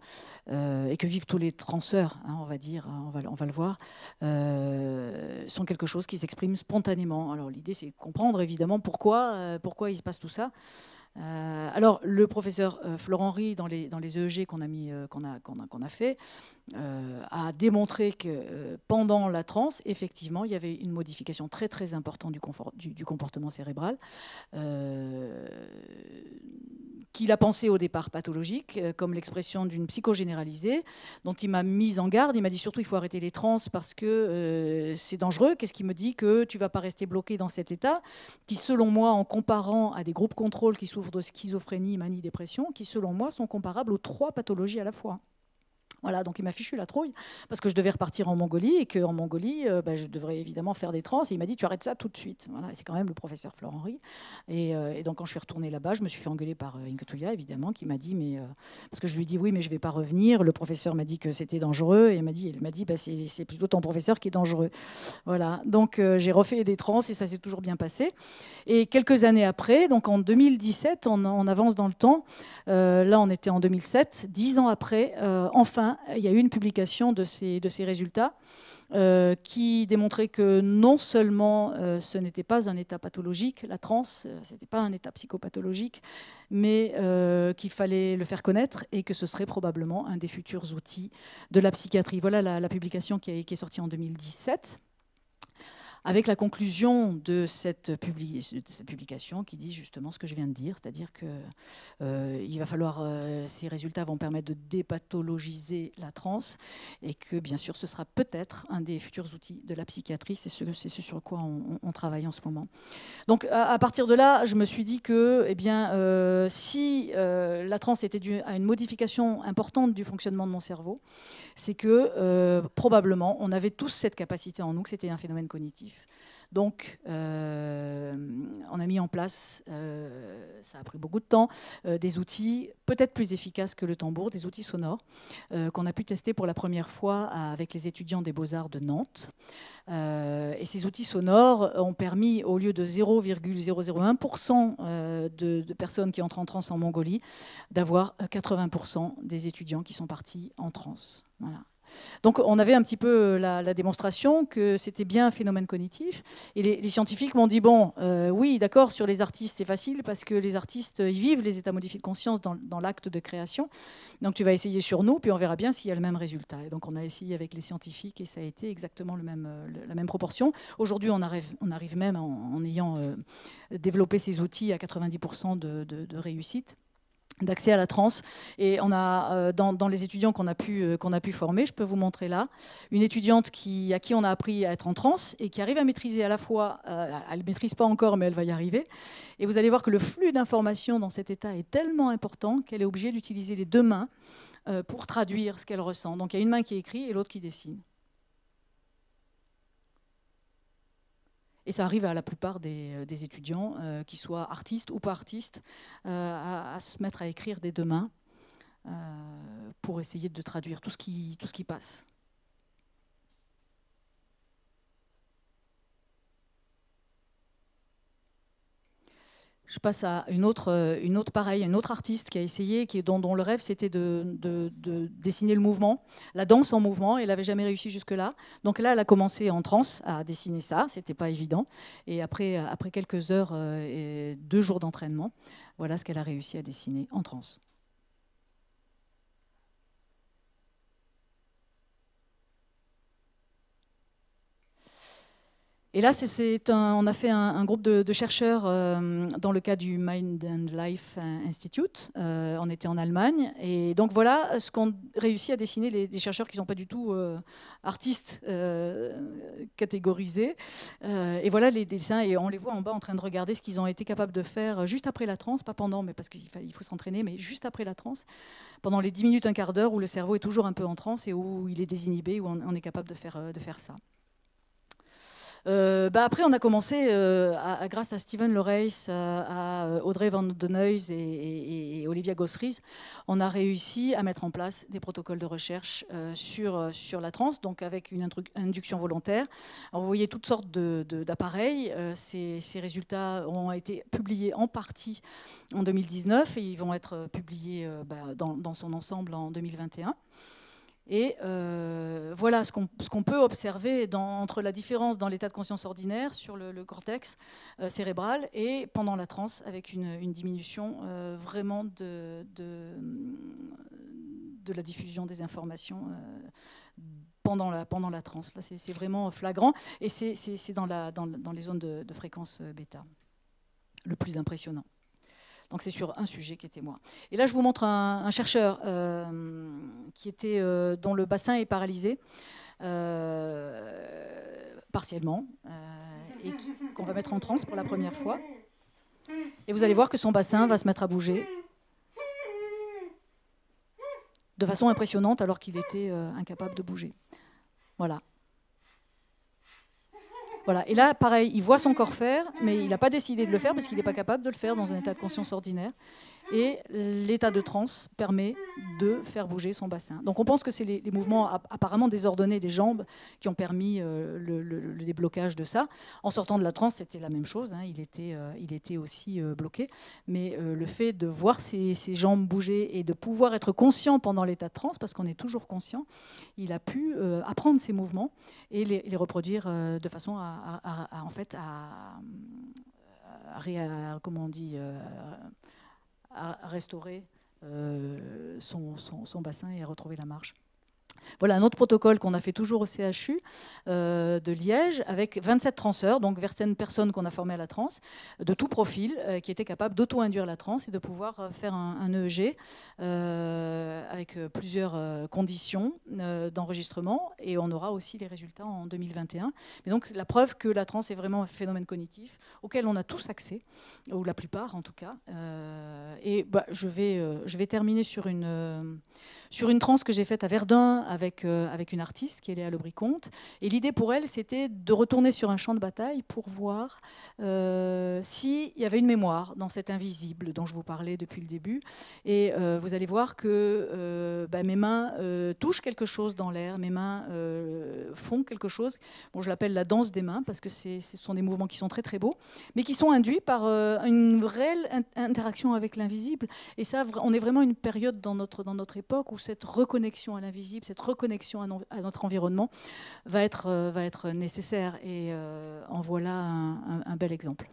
S2: et que vivent tous les transeurs, on va dire, on va le voir, sont quelque chose qui s'exprime spontanément. Alors l'idée, c'est de comprendre évidemment pourquoi il se passe tout ça. Alors, le professeur Florent Ry, dans les EEG qu'on a fait, a démontré que pendant la transe, effectivement, il y avait une modification très très importante du comportement cérébral, qu'il a pensé au départ pathologique, comme l'expression d'une psychogénéralisée, dont il m'a mise en garde. Il m'a dit surtout il faut arrêter les trans parce que c'est dangereux. Qu'est-ce qui me dit que tu ne vas pas rester bloqué dans cet état qui, selon moi, en comparant à des groupes contrôles qui souffrent de schizophrénie, manie, dépression, qui, selon moi, sont comparables aux 3 pathologies à la fois. Voilà, donc il m'a fichu la trouille parce que je devais repartir en Mongolie et qu'en Mongolie, je devrais évidemment faire des trans. Et il m'a dit, tu arrêtes ça tout de suite. Voilà, c'est quand même le professeur Florent Ry. Et donc quand je suis retournée là-bas, je me suis fait engueuler par Inge Touya, évidemment, qui m'a dit, parce que je lui ai dit, oui, mais je ne vais pas revenir. Le professeur m'a dit que c'était dangereux. Et il m'a dit, c'est plutôt ton professeur qui est dangereux. Voilà, donc j'ai refait des trans et ça s'est toujours bien passé. Et quelques années après, donc en 2017, on avance dans le temps. Là, on était en 2007. 10 ans après, enfin, il y a eu une publication de ces résultats qui démontrait que non seulement ce n'était pas un état pathologique, la transe, ce n'était pas un état psychopathologique, mais qu'il fallait le faire connaître et que ce serait probablement un des futurs outils de la psychiatrie. Voilà la publication qui est sortie en 2017. Avec la conclusion de cette publication qui dit justement ce que je viens de dire, c'est-à-dire qu'il va falloir, ces résultats vont permettre de dépathologiser la transe et que bien sûr ce sera peut-être un des futurs outils de la psychiatrie, c'est ce sur quoi on travaille en ce moment. Donc à partir de là, je me suis dit que si la transe était due à une modification importante du fonctionnement de mon cerveau, c'est que probablement on avait tous cette capacité en nous, que c'était un phénomène cognitif. Donc, on a mis en place, ça a pris beaucoup de temps, des outils peut-être plus efficaces que le tambour, des outils sonores, qu'on a pu tester pour la première fois avec les étudiants des Beaux-Arts de Nantes. Et ces outils sonores ont permis, au lieu de 0,001% de personnes qui entrent en transe en Mongolie, d'avoir 80% des étudiants qui sont partis en transe. Voilà. Donc on avait un petit peu la démonstration que c'était bien un phénomène cognitif. Et les scientifiques m'ont dit, bon, oui, d'accord, sur les artistes, c'est facile parce que les artistes, ils vivent les états modifiés de conscience dans l'acte de création. Donc tu vas essayer sur nous, puis on verra bien s'il y a le même résultat. Et donc on a essayé avec les scientifiques et ça a été exactement la même proportion. Aujourd'hui, on arrive même en ayant développé ces outils à 90% de réussite, d'accès à la transe. Et on a, dans les étudiants qu'on a pu former, je peux vous montrer là, une étudiante à qui on a appris à être en transe et qui arrive à maîtriser à la fois, elle ne maîtrise pas encore, mais elle va y arriver. Et vous allez voir que le flux d'informations dans cet état est tellement important qu'elle est obligée d'utiliser les deux mains pour traduire ce qu'elle ressent. Donc il y a une main qui écrit et l'autre qui dessine. Et ça arrive à la plupart des étudiants, qui soient artistes ou pas artistes, à se mettre à écrire des deux mains pour essayer de traduire tout ce qui passe. Je passe à une autre artiste qui a essayé, dont le rêve c'était de dessiner le mouvement, la danse en mouvement. Elle n'avait jamais réussi jusque-là. Donc là, elle a commencé en transe à dessiner ça. C'était pas évident. Et après quelques heures et 2 jours d'entraînement, voilà ce qu'elle a réussi à dessiner en transe. Et là, on a fait un groupe de chercheurs dans le cadre du Mind and Life Institute. On était en Allemagne. Et donc voilà ce qu'ont réussi à dessiner les chercheurs qui ne sont pas du tout artistes catégorisés. Et voilà les dessins. Et on les voit en bas en train de regarder ce qu'ils ont été capables de faire juste après la transe. Pas pendant, mais parce qu'il faut s'entraîner, mais juste après la transe. Pendant les 10 minutes, un quart d'heure où le cerveau est toujours un peu en transe et où il est désinhibé, où on est capable de faire ça. Après, on a commencé, grâce à Steven Loreis, à Audrey Van den Huys et Olivia Gosseries, on a réussi à mettre en place des protocoles de recherche sur la transe, donc avec une induction volontaire. Alors, vous voyez toutes sortes d'appareils. Ces résultats ont été publiés en partie en 2019 et ils vont être publiés dans son ensemble en 2021. Et voilà ce qu'on peut observer entre la différence dans l'état de conscience ordinaire sur le cortex cérébral et pendant la transe, avec une diminution vraiment de la diffusion des informations pendant la transe. Là, c'est vraiment flagrant et c'est dans les zones de fréquence bêta. Le plus impressionnant. Donc c'est sur un sujet qui était moi. Et là, je vous montre un chercheur dont le bassin est paralysé partiellement et qu'on va mettre en transe pour la première fois. Et vous allez voir que son bassin va se mettre à bouger de façon impressionnante alors qu'il était incapable de bouger. Voilà. Voilà. Et là, pareil, il voit son corps faire, mais il n'a pas décidé de le faire parce qu'il n'est pas capable de le faire dans un état de conscience ordinaire. Et l'état de transe permet de faire bouger son bassin. Donc on pense que c'est les mouvements apparemment désordonnés des jambes qui ont permis le déblocage de ça. En sortant de la transe, c'était la même chose, hein, il était aussi bloqué. Mais le fait de voir ses jambes bouger et de pouvoir être conscient pendant l'état de transe, parce qu'on est toujours conscient, il a pu apprendre ces mouvements et les reproduire de façon à restaurer son bassin et à retrouver la marche. Voilà un autre protocole qu'on a fait toujours au CHU de Liège avec 27 transeurs, donc certaines personnes qu'on a formées à la transe, de tout profil, qui étaient capables d'auto-induire la transe et de pouvoir faire un EEG avec plusieurs conditions d'enregistrement. Et on aura aussi les résultats en 2021. Mais donc la preuve que la transe est vraiment un phénomène cognitif auquel on a tous accès, ou la plupart en tout cas. Je vais terminer sur une transe que j'ai faite à Verdun avec une artiste qui est Léa Lebricomte. Et l'idée pour elle, c'était de retourner sur un champ de bataille pour voir s'il y avait une mémoire dans cet invisible dont je vous parlais depuis le début. Et vous allez voir que mes mains touchent quelque chose dans l'air, mes mains font quelque chose. Bon, je l'appelle la danse des mains parce que ce sont des mouvements qui sont très très beaux, mais qui sont induits par une réelle interaction avec l'invisible. Et ça, on est vraiment une période dans notre époque où cette reconnexion à l'invisible, cette reconnexion à notre environnement va être nécessaire. Et en voilà un bel exemple.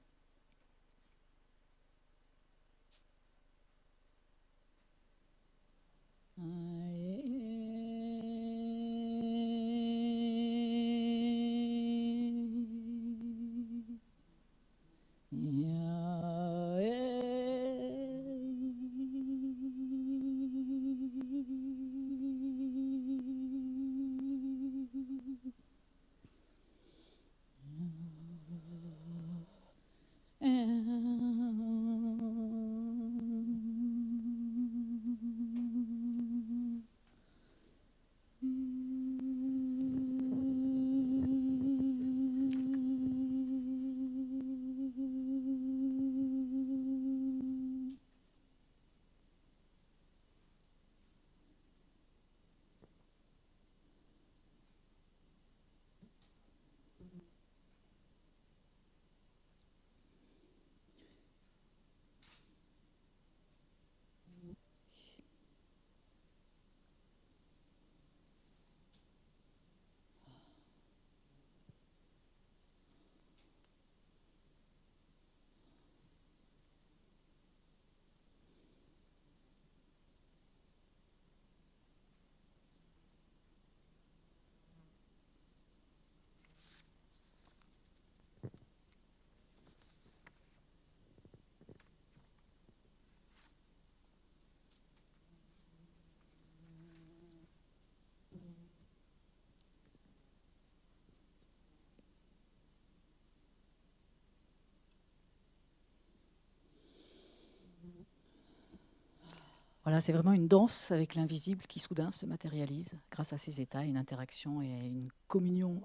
S2: Voilà, c'est vraiment une danse avec l'invisible qui soudain se matérialise grâce à ces états, une interaction et une communion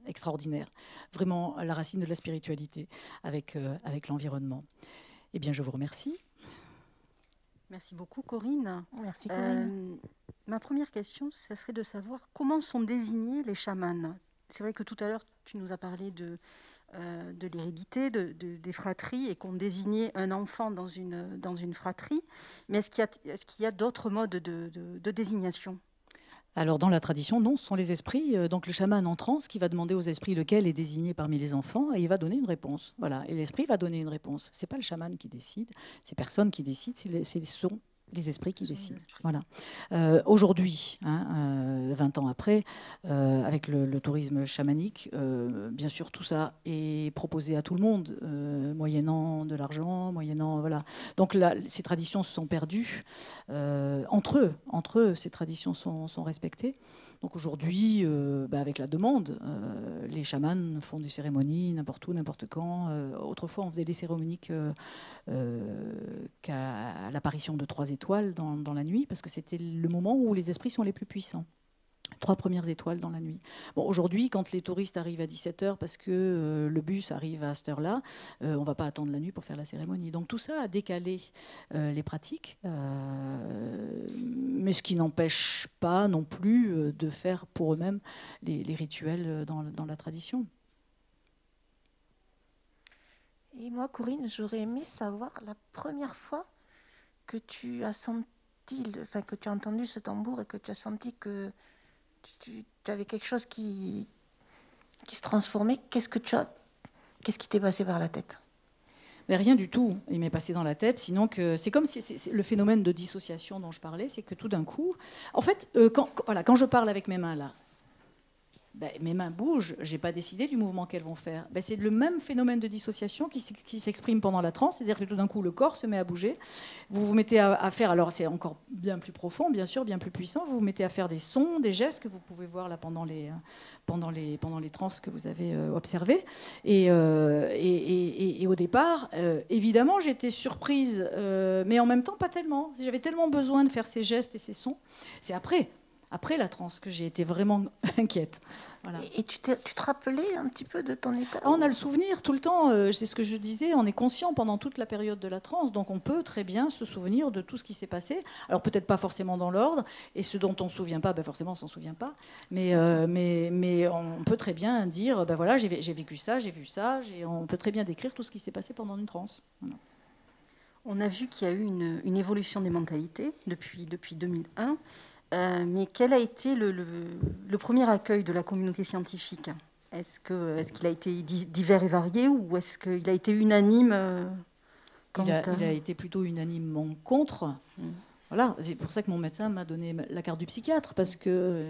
S2: extraordinaire. Vraiment la racine de la spiritualité avec l'environnement. Eh bien, je vous remercie.
S1: Merci beaucoup, Corinne.
S6: Merci, Corinne.
S1: Ma première question, ça serait de savoir comment sont désignés les chamans. C'est vrai que tout à l'heure, tu nous as parlé de l'hérédité, des fratries, et qu'on désignait un enfant dans une fratrie. Mais est-ce qu'il y a d'autres modes de désignation ?
S2: Alors, dans la tradition, non, ce sont les esprits. Donc, le chaman en transe qui va demander aux esprits lequel est désigné parmi les enfants, et il va donner une réponse. Voilà. Et l'esprit va donner une réponse. Ce n'est pas le chaman qui décide, c'est personne qui décide, ce sont les esprits qui décident. Voilà. Aujourd'hui, 20 ans après, avec le tourisme chamanique, bien sûr, tout ça est proposé à tout le monde, moyennant de l'argent, moyennant... Voilà. Donc là, ces traditions se sont perdues. Entre eux, ces traditions sont respectées. Donc aujourd'hui, avec la demande, les chamans font des cérémonies n'importe où, n'importe quand. Autrefois, on faisait des cérémonies qu'à l'apparition de 3 étoiles dans la nuit, parce que c'était le moment où les esprits sont les plus puissants. 3 premières étoiles dans la nuit. Bon, aujourd'hui, quand les touristes arrivent à 17h parce que le bus arrive à cette heure-là, on ne va pas attendre la nuit pour faire la cérémonie. Donc tout ça a décalé les pratiques, mais ce qui n'empêche pas non plus de faire pour eux-mêmes les rituels dans la tradition.
S6: Et moi, Corinne, j'aurais aimé savoir la première fois que tu as que tu as entendu ce tambour et que tu as senti que tu avais quelque chose qui se transformait. Qu'est-ce qui t'est passé par la tête ?
S2: Mais rien du tout, il m'est passé dans la tête, sinon que c'est comme si c'est le phénomène de dissociation dont je parlais, c'est que tout d'un coup, en fait, quand je parle avec mes mains là, mes mains bougent, je n'ai pas décidé du mouvement qu'elles vont faire. C'est le même phénomène de dissociation qui s'exprime pendant la transe, c'est-à-dire que tout d'un coup, le corps se met à bouger. Vous vous mettez à faire, alors c'est encore bien plus profond, bien sûr, bien plus puissant, vous vous mettez à faire des sons, des gestes que vous pouvez voir là pendant les transes que vous avez observées. Et au départ, évidemment, j'étais surprise, mais en même temps, pas tellement. J'avais tellement besoin de faire ces gestes et ces sons. C'est après après la transe, que j'ai été vraiment inquiète. Voilà.
S6: Et tu te rappelais un petit peu de ton état?
S2: On a le souvenir tout le temps, c'est ce que je disais, on est conscient pendant toute la période de la transe, donc on peut très bien se souvenir de tout ce qui s'est passé. Alors peut-être pas forcément dans l'ordre, et ce dont on ne se souvient pas, ben forcément on ne s'en souvient pas, mais on peut très bien dire, ben voilà, j'ai vécu ça, j'ai vu ça, on peut très bien décrire tout ce qui s'est passé pendant une transe. Voilà.
S1: On a vu qu'il y a eu une évolution des mentalités depuis 2001. Mais quel a été le premier accueil de la communauté scientifique? Est-ce qu'il a été divers et varié, ou est-ce qu'il a été unanime
S2: Il a été plutôt unanimement contre. Voilà, c'est pour ça que mon médecin m'a donné la carte du psychiatre, parce que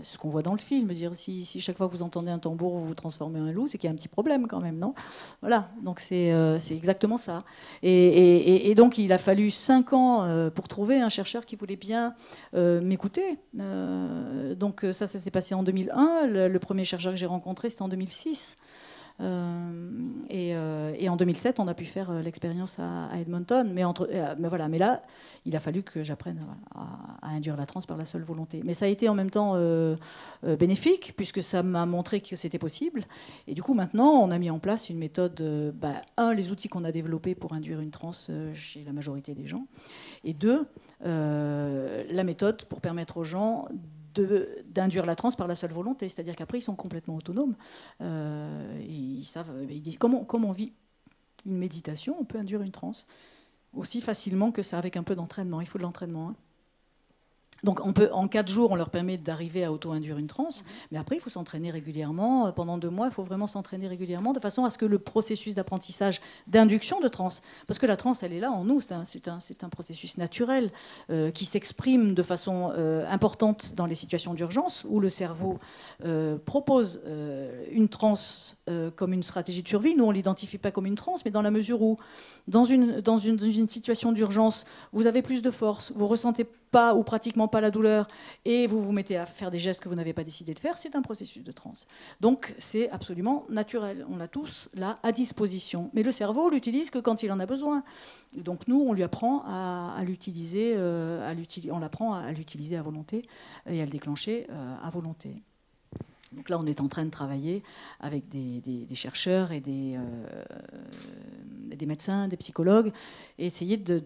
S2: ce qu'on voit dans le film, dire si chaque fois que vous entendez un tambour, vous vous transformez en un loup, c'est qu'il y a un petit problème quand même, non? Voilà, donc c'est exactement ça. Et donc il a fallu 5 ans pour trouver un chercheur qui voulait bien m'écouter. Donc ça s'est passé en 2001. Le premier chercheur que j'ai rencontré, c'était en 2006. Et en 2007, on a pu faire l'expérience à Edmonton. Mais là, il a fallu que j'apprenne à induire la transe par la seule volonté. Mais ça a été en même temps bénéfique, puisque ça m'a montré que c'était possible. Et du coup, maintenant, on a mis en place une méthode, les outils qu'on a développés pour induire une transe chez la majorité des gens, et 2, la méthode pour permettre aux gens d'induire la transe par la seule volonté, c'est-à-dire qu'après ils sont complètement autonomes, ils disent comment on vit une méditation, on peut induire une transe aussi facilement que ça, avec un peu d'entraînement. Il faut de l'entraînement, hein. Donc en 4 jours, on leur permet d'arriver à auto-induire une transe, mais après il faut s'entraîner régulièrement. Pendant 2 mois, il faut vraiment s'entraîner régulièrement, de façon à ce que le processus d'apprentissage d'induction de transe, parce que la transe, elle est là en nous, c'est un processus naturel qui s'exprime de façon importante dans les situations d'urgence, où le cerveau propose une transe comme une stratégie de survie. Nous, on ne l'identifie pas comme une transe, mais dans la mesure où, dans une situation d'urgence, vous avez plus de force, vous ressentez pas ou pratiquement pas la douleur, et vous vous mettez à faire des gestes que vous n'avez pas décidé de faire, c'est un processus de transe. Donc c'est absolument naturel. On l'a tous là à disposition. Mais le cerveau l'utilise que quand il en a besoin. Donc nous, on lui apprend à l'utiliser, on l'apprend à l'utiliser à volonté et à le déclencher à volonté. Donc là, on est en train de travailler avec des chercheurs et des médecins, des psychologues, et essayer de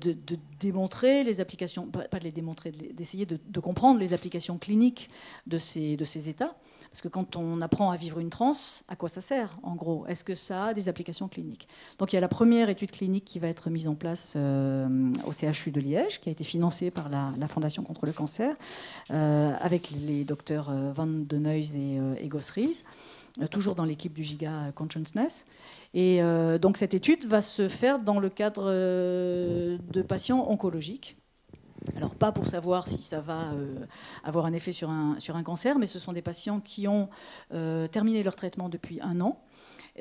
S2: démontrer les applications, pas de les démontrer, d'essayer de comprendre les applications cliniques de ces états. Parce que quand on apprend à vivre une transe, à quoi ça sert, en gros? Est-ce que ça a des applications cliniques? Donc il y a la première étude clinique qui va être mise en place au CHU de Liège, qui a été financée par la Fondation contre le cancer, avec les docteurs Van de Nuys et Gosseries, toujours dans l'équipe du Giga Consciousness. Et donc cette étude va se faire dans le cadre de patients oncologiques. Alors pas pour savoir si ça va avoir un effet sur un cancer, mais ce sont des patients qui ont terminé leur traitement depuis 1 an,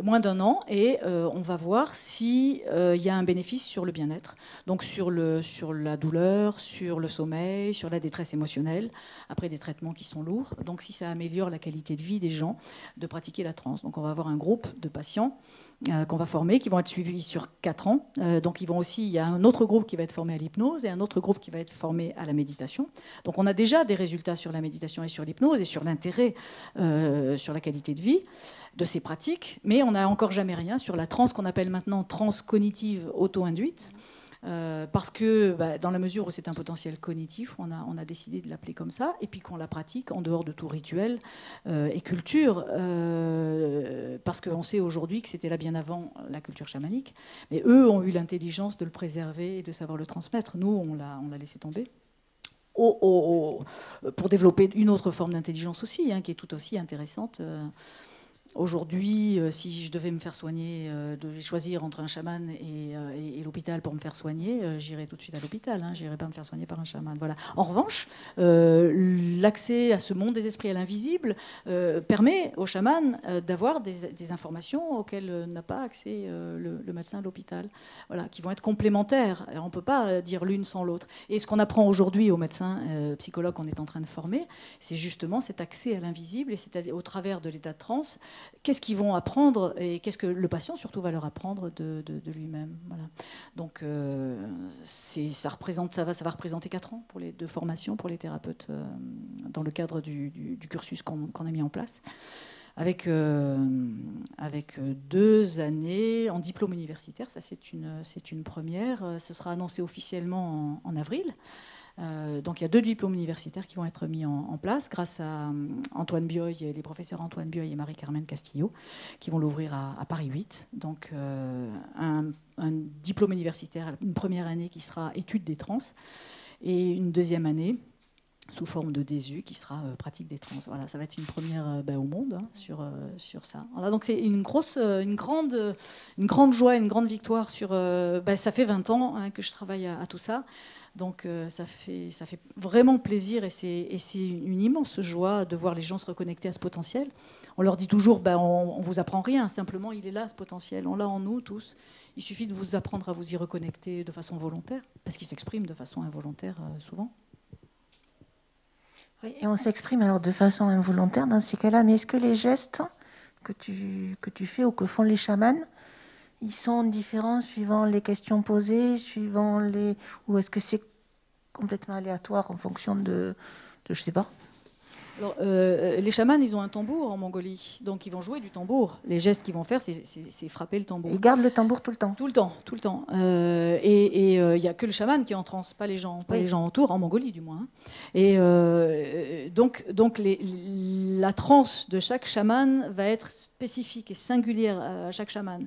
S2: moins d'1 an, et on va voir s'il y a un bénéfice sur le bien-être, donc sur la douleur, sur le sommeil, sur la détresse émotionnelle, après des traitements qui sont lourds, donc si ça améliore la qualité de vie des gens de pratiquer la transe. Donc on va avoir un groupe de patients qu'on va former, qui vont être suivis sur 4 ans. Donc il y a un autre groupe qui va être formé à l'hypnose et un autre groupe qui va être formé à la méditation. Donc on a déjà des résultats sur la méditation et sur l'hypnose et sur l'intérêt sur la qualité de vie de ces pratiques, mais on n'a encore jamais rien sur la transe qu'on appelle maintenant transe cognitive auto-induite. Parce que dans la mesure où c'est un potentiel cognitif, on a décidé de l'appeler comme ça, et puis qu'on la pratique en dehors de tout rituel et culture, parce qu'on sait aujourd'hui que c'était là bien avant la culture chamanique, mais eux ont eu l'intelligence de le préserver et de savoir le transmettre. Nous, on l'a laissé tomber. Pour développer une autre forme d'intelligence aussi, qui est tout aussi intéressante. Aujourd'hui, si je devais me faire soigner, devais choisir entre un chaman et l'hôpital pour me faire soigner, j'irais tout de suite à l'hôpital. Je n'irais pas me faire soigner par un chaman. Voilà. En revanche, l'accès à ce monde des esprits, à l'invisible, permet au chaman d'avoir des informations auxquelles n'a pas accès le médecin à l'hôpital, voilà, qui vont être complémentaires. On ne peut pas dire l'une sans l'autre. Et ce qu'on apprend aujourd'hui aux médecins psychologues qu'on est en train de former, c'est justement cet accès à l'invisible, et c'est au travers de l'état de transe, qu'est-ce qu'ils vont apprendre et qu'est-ce que le patient surtout va leur apprendre de lui-même. Voilà. Donc ça va représenter 4 ans de formation pour les thérapeutes dans le cadre du cursus qu'on a mis en place. Avec 2 années en diplôme universitaire, ça c'est une première. Ce sera annoncé officiellement en avril. Donc il y a 2 diplômes universitaires qui vont être mis en place grâce à Antoine Bioy, les professeurs Antoine Bioy et Marie-Carmen Castillo, qui vont l'ouvrir à Paris 8. Donc un diplôme universitaire, une première année qui sera étude des trans, et une deuxième année sous forme de DESU qui sera pratique des trans. Voilà, ça va être une première au monde sur ça. Voilà, donc c'est une grande joie, une grande victoire sur. Ça fait 20 ans que je travaille à tout ça. Donc ça fait vraiment plaisir et c'est une immense joie de voir les gens se reconnecter à ce potentiel. On leur dit toujours, on vous apprend rien, simplement il est là ce potentiel, on l'a en nous tous. Il suffit de vous apprendre à vous y reconnecter de façon volontaire, parce qu'il s'exprime de façon involontaire souvent.
S6: Oui, et on s'exprime alors de façon involontaire dans ces cas-là, mais est-ce que les gestes que tu fais ou que font les chamans, ils sont différents suivant les questions posées, ou est-ce que c'est complètement aléatoire en fonction de je sais pas.
S2: Alors, les chamans, ils ont un tambour en Mongolie, donc ils vont jouer du tambour. Les gestes qu'ils vont faire, c'est frapper le tambour.
S6: Ils gardent le tambour tout le temps.
S2: Tout le temps. Et il n'y a que le chaman qui est en transe, pas les gens autour, en Mongolie du moins. Et donc la transe de chaque chaman va être spécifique et singulière à chaque chaman.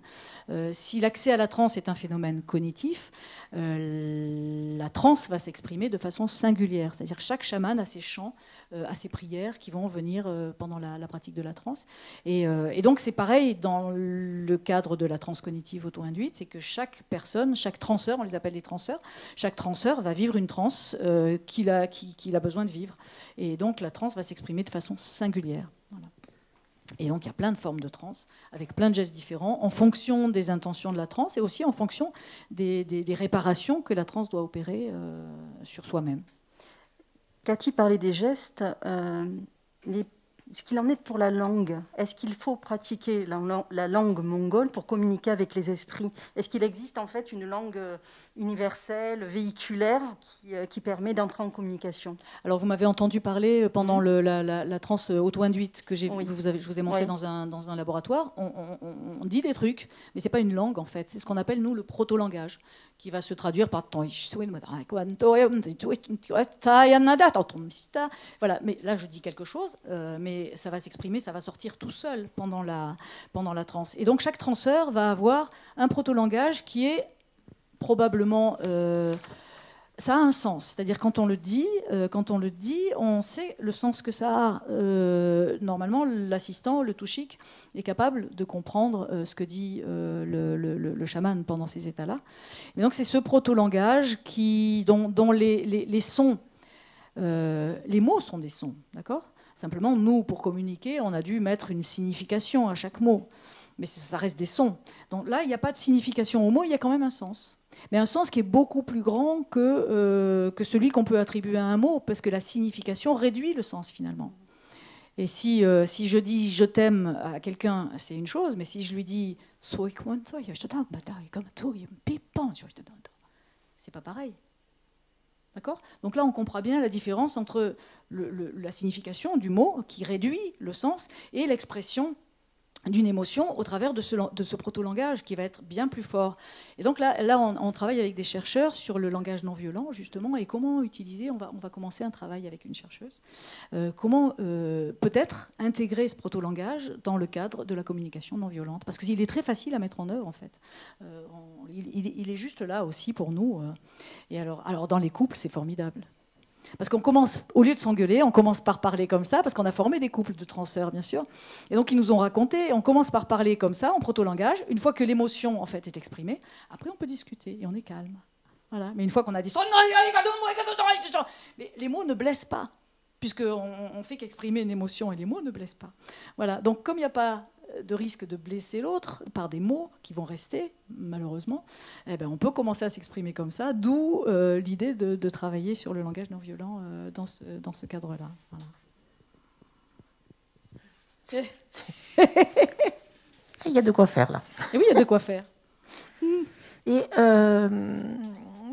S2: Si l'accès à la transe est un phénomène cognitif, la transe va s'exprimer de façon singulière. C'est-à-dire que chaque chaman a ses chants, a ses prières qui vont venir pendant la pratique de la transe. Et donc c'est pareil dans le cadre de la transe cognitive auto-induite, c'est que chaque personne, chaque transeur, on les appelle les transeurs, chaque transeur va vivre une transe qu'il a besoin de vivre. Et donc la transe va s'exprimer de façon singulière. Voilà. Et donc il y a plein de formes de transe, avec plein de gestes différents, en fonction des intentions de la transe et aussi en fonction des réparations que la transe doit opérer sur soi-même.
S1: Cathy parlait des gestes. Ce qu'il en est pour la langue, est-ce qu'il faut pratiquer la langue mongole pour communiquer avec les esprits? Est-ce qu'il existe en fait une langue universelle, véhiculaire, qui permet d'entrer en communication?
S2: Alors vous m'avez entendu parler pendant la transe auto-induite que je vous ai montré dans un laboratoire. On dit des trucs, mais c'est pas une langue en fait. C'est ce qu'on appelle nous le proto-langage, qui va se traduire par voilà. Mais là je dis quelque chose, mais ça va s'exprimer, ça va sortir tout seul pendant la transe. Et donc chaque transeur va avoir un proto-langage qui est probablement, ça a un sens. C'est-à-dire quand on le dit, on sait le sens que ça a. Normalement, l'assistant, le touchik, est capable de comprendre ce que dit le chaman pendant ces états-là. Et donc c'est ce proto-langage dont les sons, les mots sont des sons, d'accord ? Simplement, nous, pour communiquer, on a dû mettre une signification à chaque mot. Mais ça reste des sons. Donc là, il n'y a pas de signification au mot, il y a quand même un sens. Mais un sens qui est beaucoup plus grand que celui qu'on peut attribuer à un mot, parce que la signification réduit le sens finalement. Et si je dis « je t'aime » à quelqu'un, c'est une chose, mais si je lui dis « c'est pas pareil. D'accord ? Donc là, on comprend bien la différence entre la signification du mot, qui réduit le sens, et l'expression d'une émotion au travers de ce proto-langage qui va être bien plus fort. Et donc là on travaille avec des chercheurs sur le langage non violent, justement, et comment utiliser, on va commencer un travail avec une chercheuse, comment peut-être intégrer ce proto-langage dans le cadre de la communication non violente. Parce qu'il est très facile à mettre en œuvre, en fait. Il est juste là aussi pour nous. Et alors dans les couples, c'est formidable. Parce qu'on commence, au lieu de s'engueuler, on commence par parler comme ça, parce qu'on a formé des couples de transeurs, bien sûr. Et donc, ils nous ont raconté, on commence par parler comme ça, en proto-langage. Une fois que l'émotion, en fait, est exprimée, après, on peut discuter et on est calme. Voilà. Mais une fois qu'on a dit... Mais les mots ne blessent pas, puisqu'on fait qu'exprimer une émotion et les mots ne blessent pas. Voilà. Donc, comme il n'y a pas de risque de blesser l'autre par des mots qui vont rester, malheureusement, on peut commencer à s'exprimer comme ça, d'où l'idée de travailler sur le langage non violent dans ce cadre-là. Voilà.
S6: Il y a de quoi faire là.
S2: Et oui, il y a de quoi faire.
S6: Et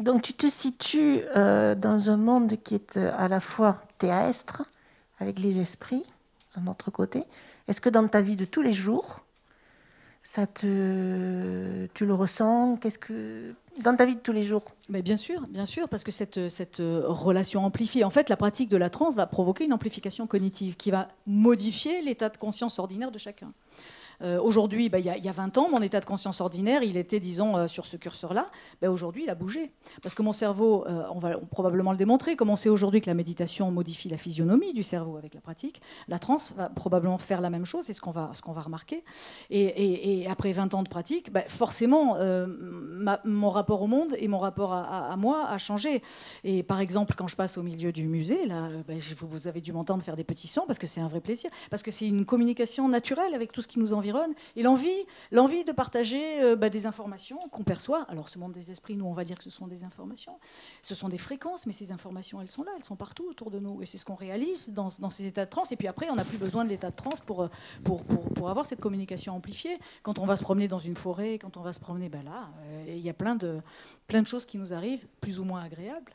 S6: donc tu te situes dans un monde qui est à la fois terrestre, avec les esprits, d'un autre côté. Est-ce que dans ta vie de tous les jours, tu le ressens? Qu'est-ce que dans ta vie de tous les jours?
S2: Mais bien sûr, parce que cette relation amplifiée, en fait, la pratique de la transe va provoquer une amplification cognitive qui va modifier l'état de conscience ordinaire de chacun. Aujourd'hui, il y a 20 ans, mon état de conscience ordinaire, il était, disons, sur ce curseur-là. Aujourd'hui, il a bougé. Parce que mon cerveau, on va probablement le démontrer, comme on sait aujourd'hui que la méditation modifie la physionomie du cerveau avec la pratique, la transe va probablement faire la même chose, c'est ce qu'on va remarquer. Et après 20 ans de pratique, forcément, mon rapport au monde et mon rapport à moi a changé. Et par exemple, quand je passe au milieu du musée, là, vous avez dû m'entendre faire des petits sons, parce que c'est un vrai plaisir, parce que c'est une communication naturelle avec tout ce qui nous environne. Et l'envie de partager des informations qu'on perçoit. Alors, ce monde des esprits, nous, on va dire que ce sont des informations. Ce sont des fréquences, mais ces informations, elles sont là, elles sont partout autour de nous. Et c'est ce qu'on réalise dans ces états de transe. Et puis après, on n'a plus besoin de l'état de transe pour avoir cette communication amplifiée. Quand on va se promener dans une forêt, quand on va se promener, là, il y a plein de choses qui nous arrivent, plus ou moins agréables.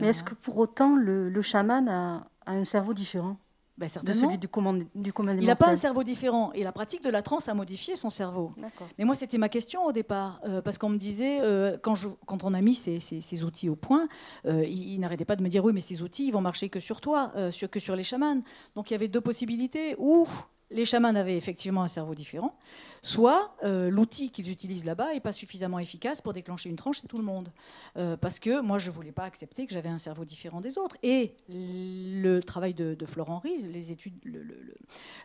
S1: Mais est-ce que pour autant, le chaman a un cerveau différent de celui du commandement?
S2: Il n'a pas un cerveau différent. Et la pratique de la transe a modifié son cerveau. Mais moi, c'était ma question au départ. Parce qu'on me disait, quand on a mis ces outils au point, il n'arrêtait pas de me dire, oui, mais ces outils, ils vont marcher que sur toi, que sur les chamans. Donc il y avait deux possibilités. Ou les chamans avaient effectivement un cerveau différent, soit l'outil qu'ils utilisent là-bas n'est pas suffisamment efficace pour déclencher une tranche chez tout le monde. Parce que moi, je ne voulais pas accepter que j'avais un cerveau différent des autres. Et le travail de Florent Ries, les études,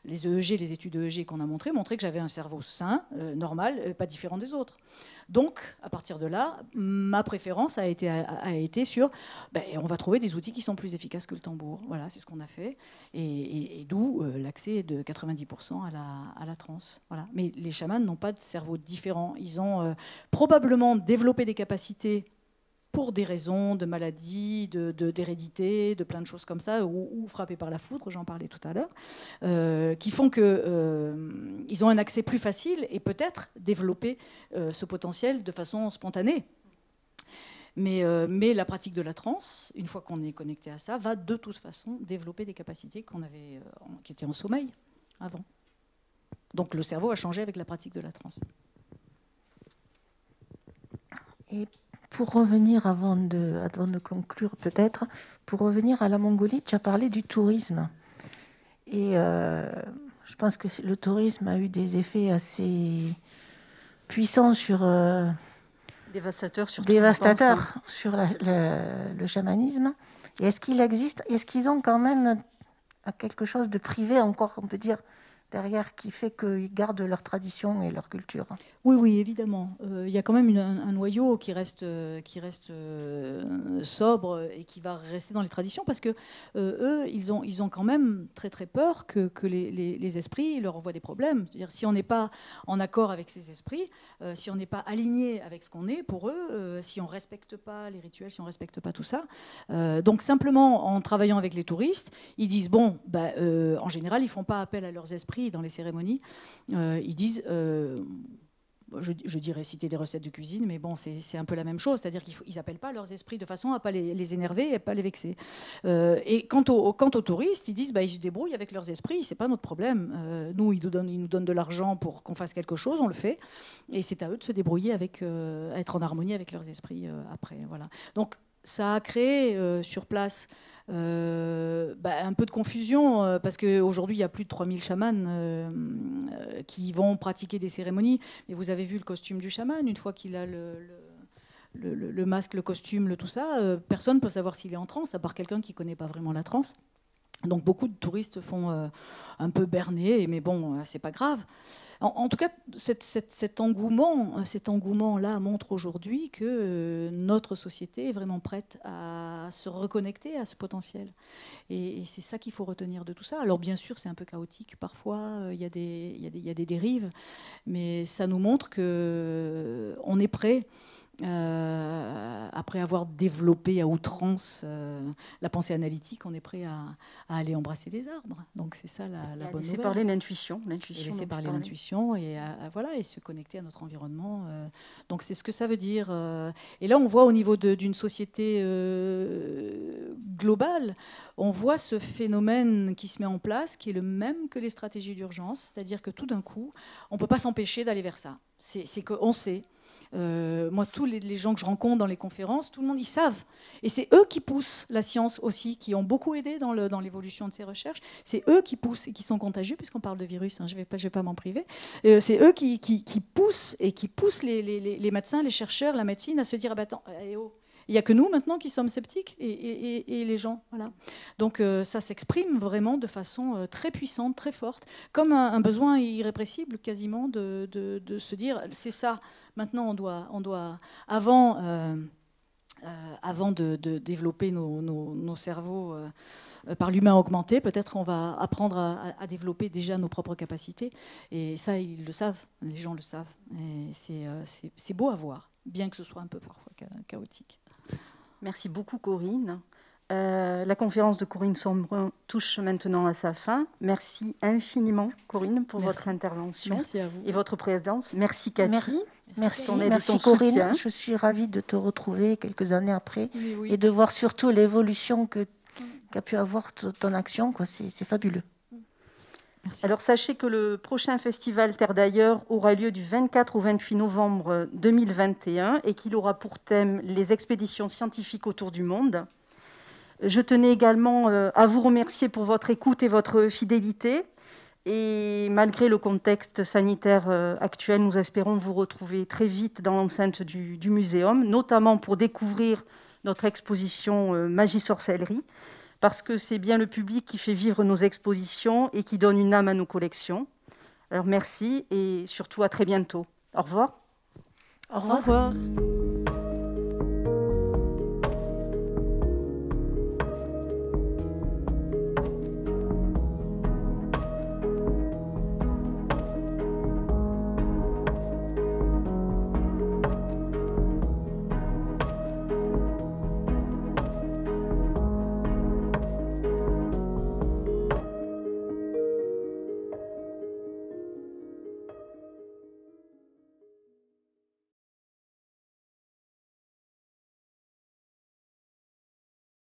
S2: les EEG, les études EEG qu'on a montraient que j'avais un cerveau sain, normal, pas différent des autres. Donc, à partir de là, ma préférence a été sur on va trouver des outils qui sont plus efficaces que le tambour. Voilà, c'est ce qu'on a fait. Et d'où l'accès de 90% à la transe. Voilà. Mais les chamans n'ont pas de cerveau différent. Ils ont probablement développé des capacités pour des raisons de maladie, d'hérédité, de plein de choses comme ça, ou frappés par la foudre, j'en parlais tout à l'heure, qui font qu'ils ont un accès plus facile et peut-être développer ce potentiel de façon spontanée. Mais la pratique de la transe, une fois qu'on est connecté à ça, va de toute façon développer des capacités qui étaient en sommeil avant. Donc le cerveau a changé avec la pratique de la transe.
S6: Et pour revenir, avant de conclure peut-être, pour revenir à la Mongolie, tu as parlé du tourisme. Et je pense que le tourisme a eu des effets assez puissants
S1: dévastateurs sur
S6: le chamanisme. Et est-ce qu'ils ont quand même quelque chose de privé encore, on peut dire, derrière, qui fait qu'ils gardent leur tradition et leur culture?
S2: Oui, évidemment. Il y a quand même un noyau qui reste sobre et qui va rester dans les traditions, parce que eux, ils ont quand même très très peur que les esprits leur envoient des problèmes. C'est-à-dire, si on n'est pas en accord avec ces esprits, si on n'est pas aligné avec ce qu'on est pour eux, si on ne respecte pas les rituels, si on ne respecte pas tout ça. Donc simplement, en travaillant avec les touristes, ils disent, en général, ils ne font pas appel à leurs esprits dans les cérémonies. Ils disent... je dirais citer des recettes de cuisine, mais bon, c'est un peu la même chose, c'est-à-dire qu'ils n'appellent pas leurs esprits de façon à ne pas les énerver et à ne pas les vexer. Et quant aux touristes, ils disent ils se débrouillent avec leurs esprits, c'est pas notre problème. Nous, ils nous donnent de l'argent pour qu'on fasse quelque chose, on le fait, et c'est à eux de se débrouiller à être en harmonie avec leurs esprits après. Voilà. Donc, ça a créé sur place un peu de confusion, parce qu'aujourd'hui, il y a plus de 3000 chamans qui vont pratiquer des cérémonies. Mais vous avez vu le costume du chaman, une fois qu'il a le masque, le costume, tout ça, personne ne peut savoir s'il est en transe, à part quelqu'un qui ne connaît pas vraiment la transe. Donc beaucoup de touristes font un peu berner, mais bon, c'est pas grave. En tout cas, cet engouement-là montre aujourd'hui que notre société est vraiment prête à se reconnecter à ce potentiel. Et c'est ça qu'il faut retenir de tout ça. Alors bien sûr, c'est un peu chaotique parfois, il y a des dérives, mais ça nous montre qu'on est prêt Après avoir développé à outrance la pensée analytique, on est prêt à aller embrasser les arbres. Donc c'est ça la bonne
S1: laisser
S2: nouvelle.
S1: parler l'intuition.
S2: Et laisser parler l'intuition et voilà, et se connecter à notre environnement. Donc c'est ce que ça veut dire. Et là, on voit au niveau d'une société globale, on voit ce phénomène qui se met en place, qui est le même que les stratégies d'urgence, c'est-à-dire que tout d'un coup, on ne peut pas s'empêcher d'aller vers ça. C'est qu'on sait. Moi, tous les gens que je rencontre dans les conférences, tout le monde, ils savent. Et c'est eux qui poussent la science aussi, qui ont beaucoup aidé dans l'évolution de ces recherches. C'est eux qui poussent et qui sont contagieux, puisqu'on parle de virus, hein, je vais pas m'en priver. C'est eux qui poussent et qui poussent les médecins, les chercheurs, la médecine à se dire, ah ben attends, il n'y a que nous maintenant qui sommes sceptiques et les gens. Voilà. Donc ça s'exprime vraiment de façon très puissante, très forte, comme un besoin irrépressible quasiment de se dire c'est ça. Maintenant on doit avant de développer nos cerveaux par l'humain augmenté, peut-être on va apprendre à développer déjà nos propres capacités. Et ça, ils le savent, les gens le savent. Et c'est beau à voir, bien que ce soit un peu parfois chaotique.
S1: Merci beaucoup, Corinne. La conférence de Corinne Sombrun touche maintenant à sa fin. Merci infiniment, Corinne, pour votre intervention.
S2: Merci à vous.
S1: Et votre présence. Merci, Cathy.
S6: Merci Corinne. Je suis ravie de te retrouver quelques années après et de voir surtout l'évolution qu'a pu avoir ton action. C'est fabuleux.
S2: Merci.
S1: Alors, sachez que le prochain festival Terre d'ailleurs aura lieu du 24 au 28 novembre 2021 et qu'il aura pour thème les expéditions scientifiques autour du monde. Je tenais également à vous remercier pour votre écoute et votre fidélité. Et malgré le contexte sanitaire actuel, nous espérons vous retrouver très vite dans l'enceinte du muséum, notamment pour découvrir notre exposition Magie-Sorcellerie, parce que c'est bien le public qui fait vivre nos expositions et qui donne une âme à nos collections. Alors merci et surtout à très bientôt. Au revoir.
S6: Au revoir.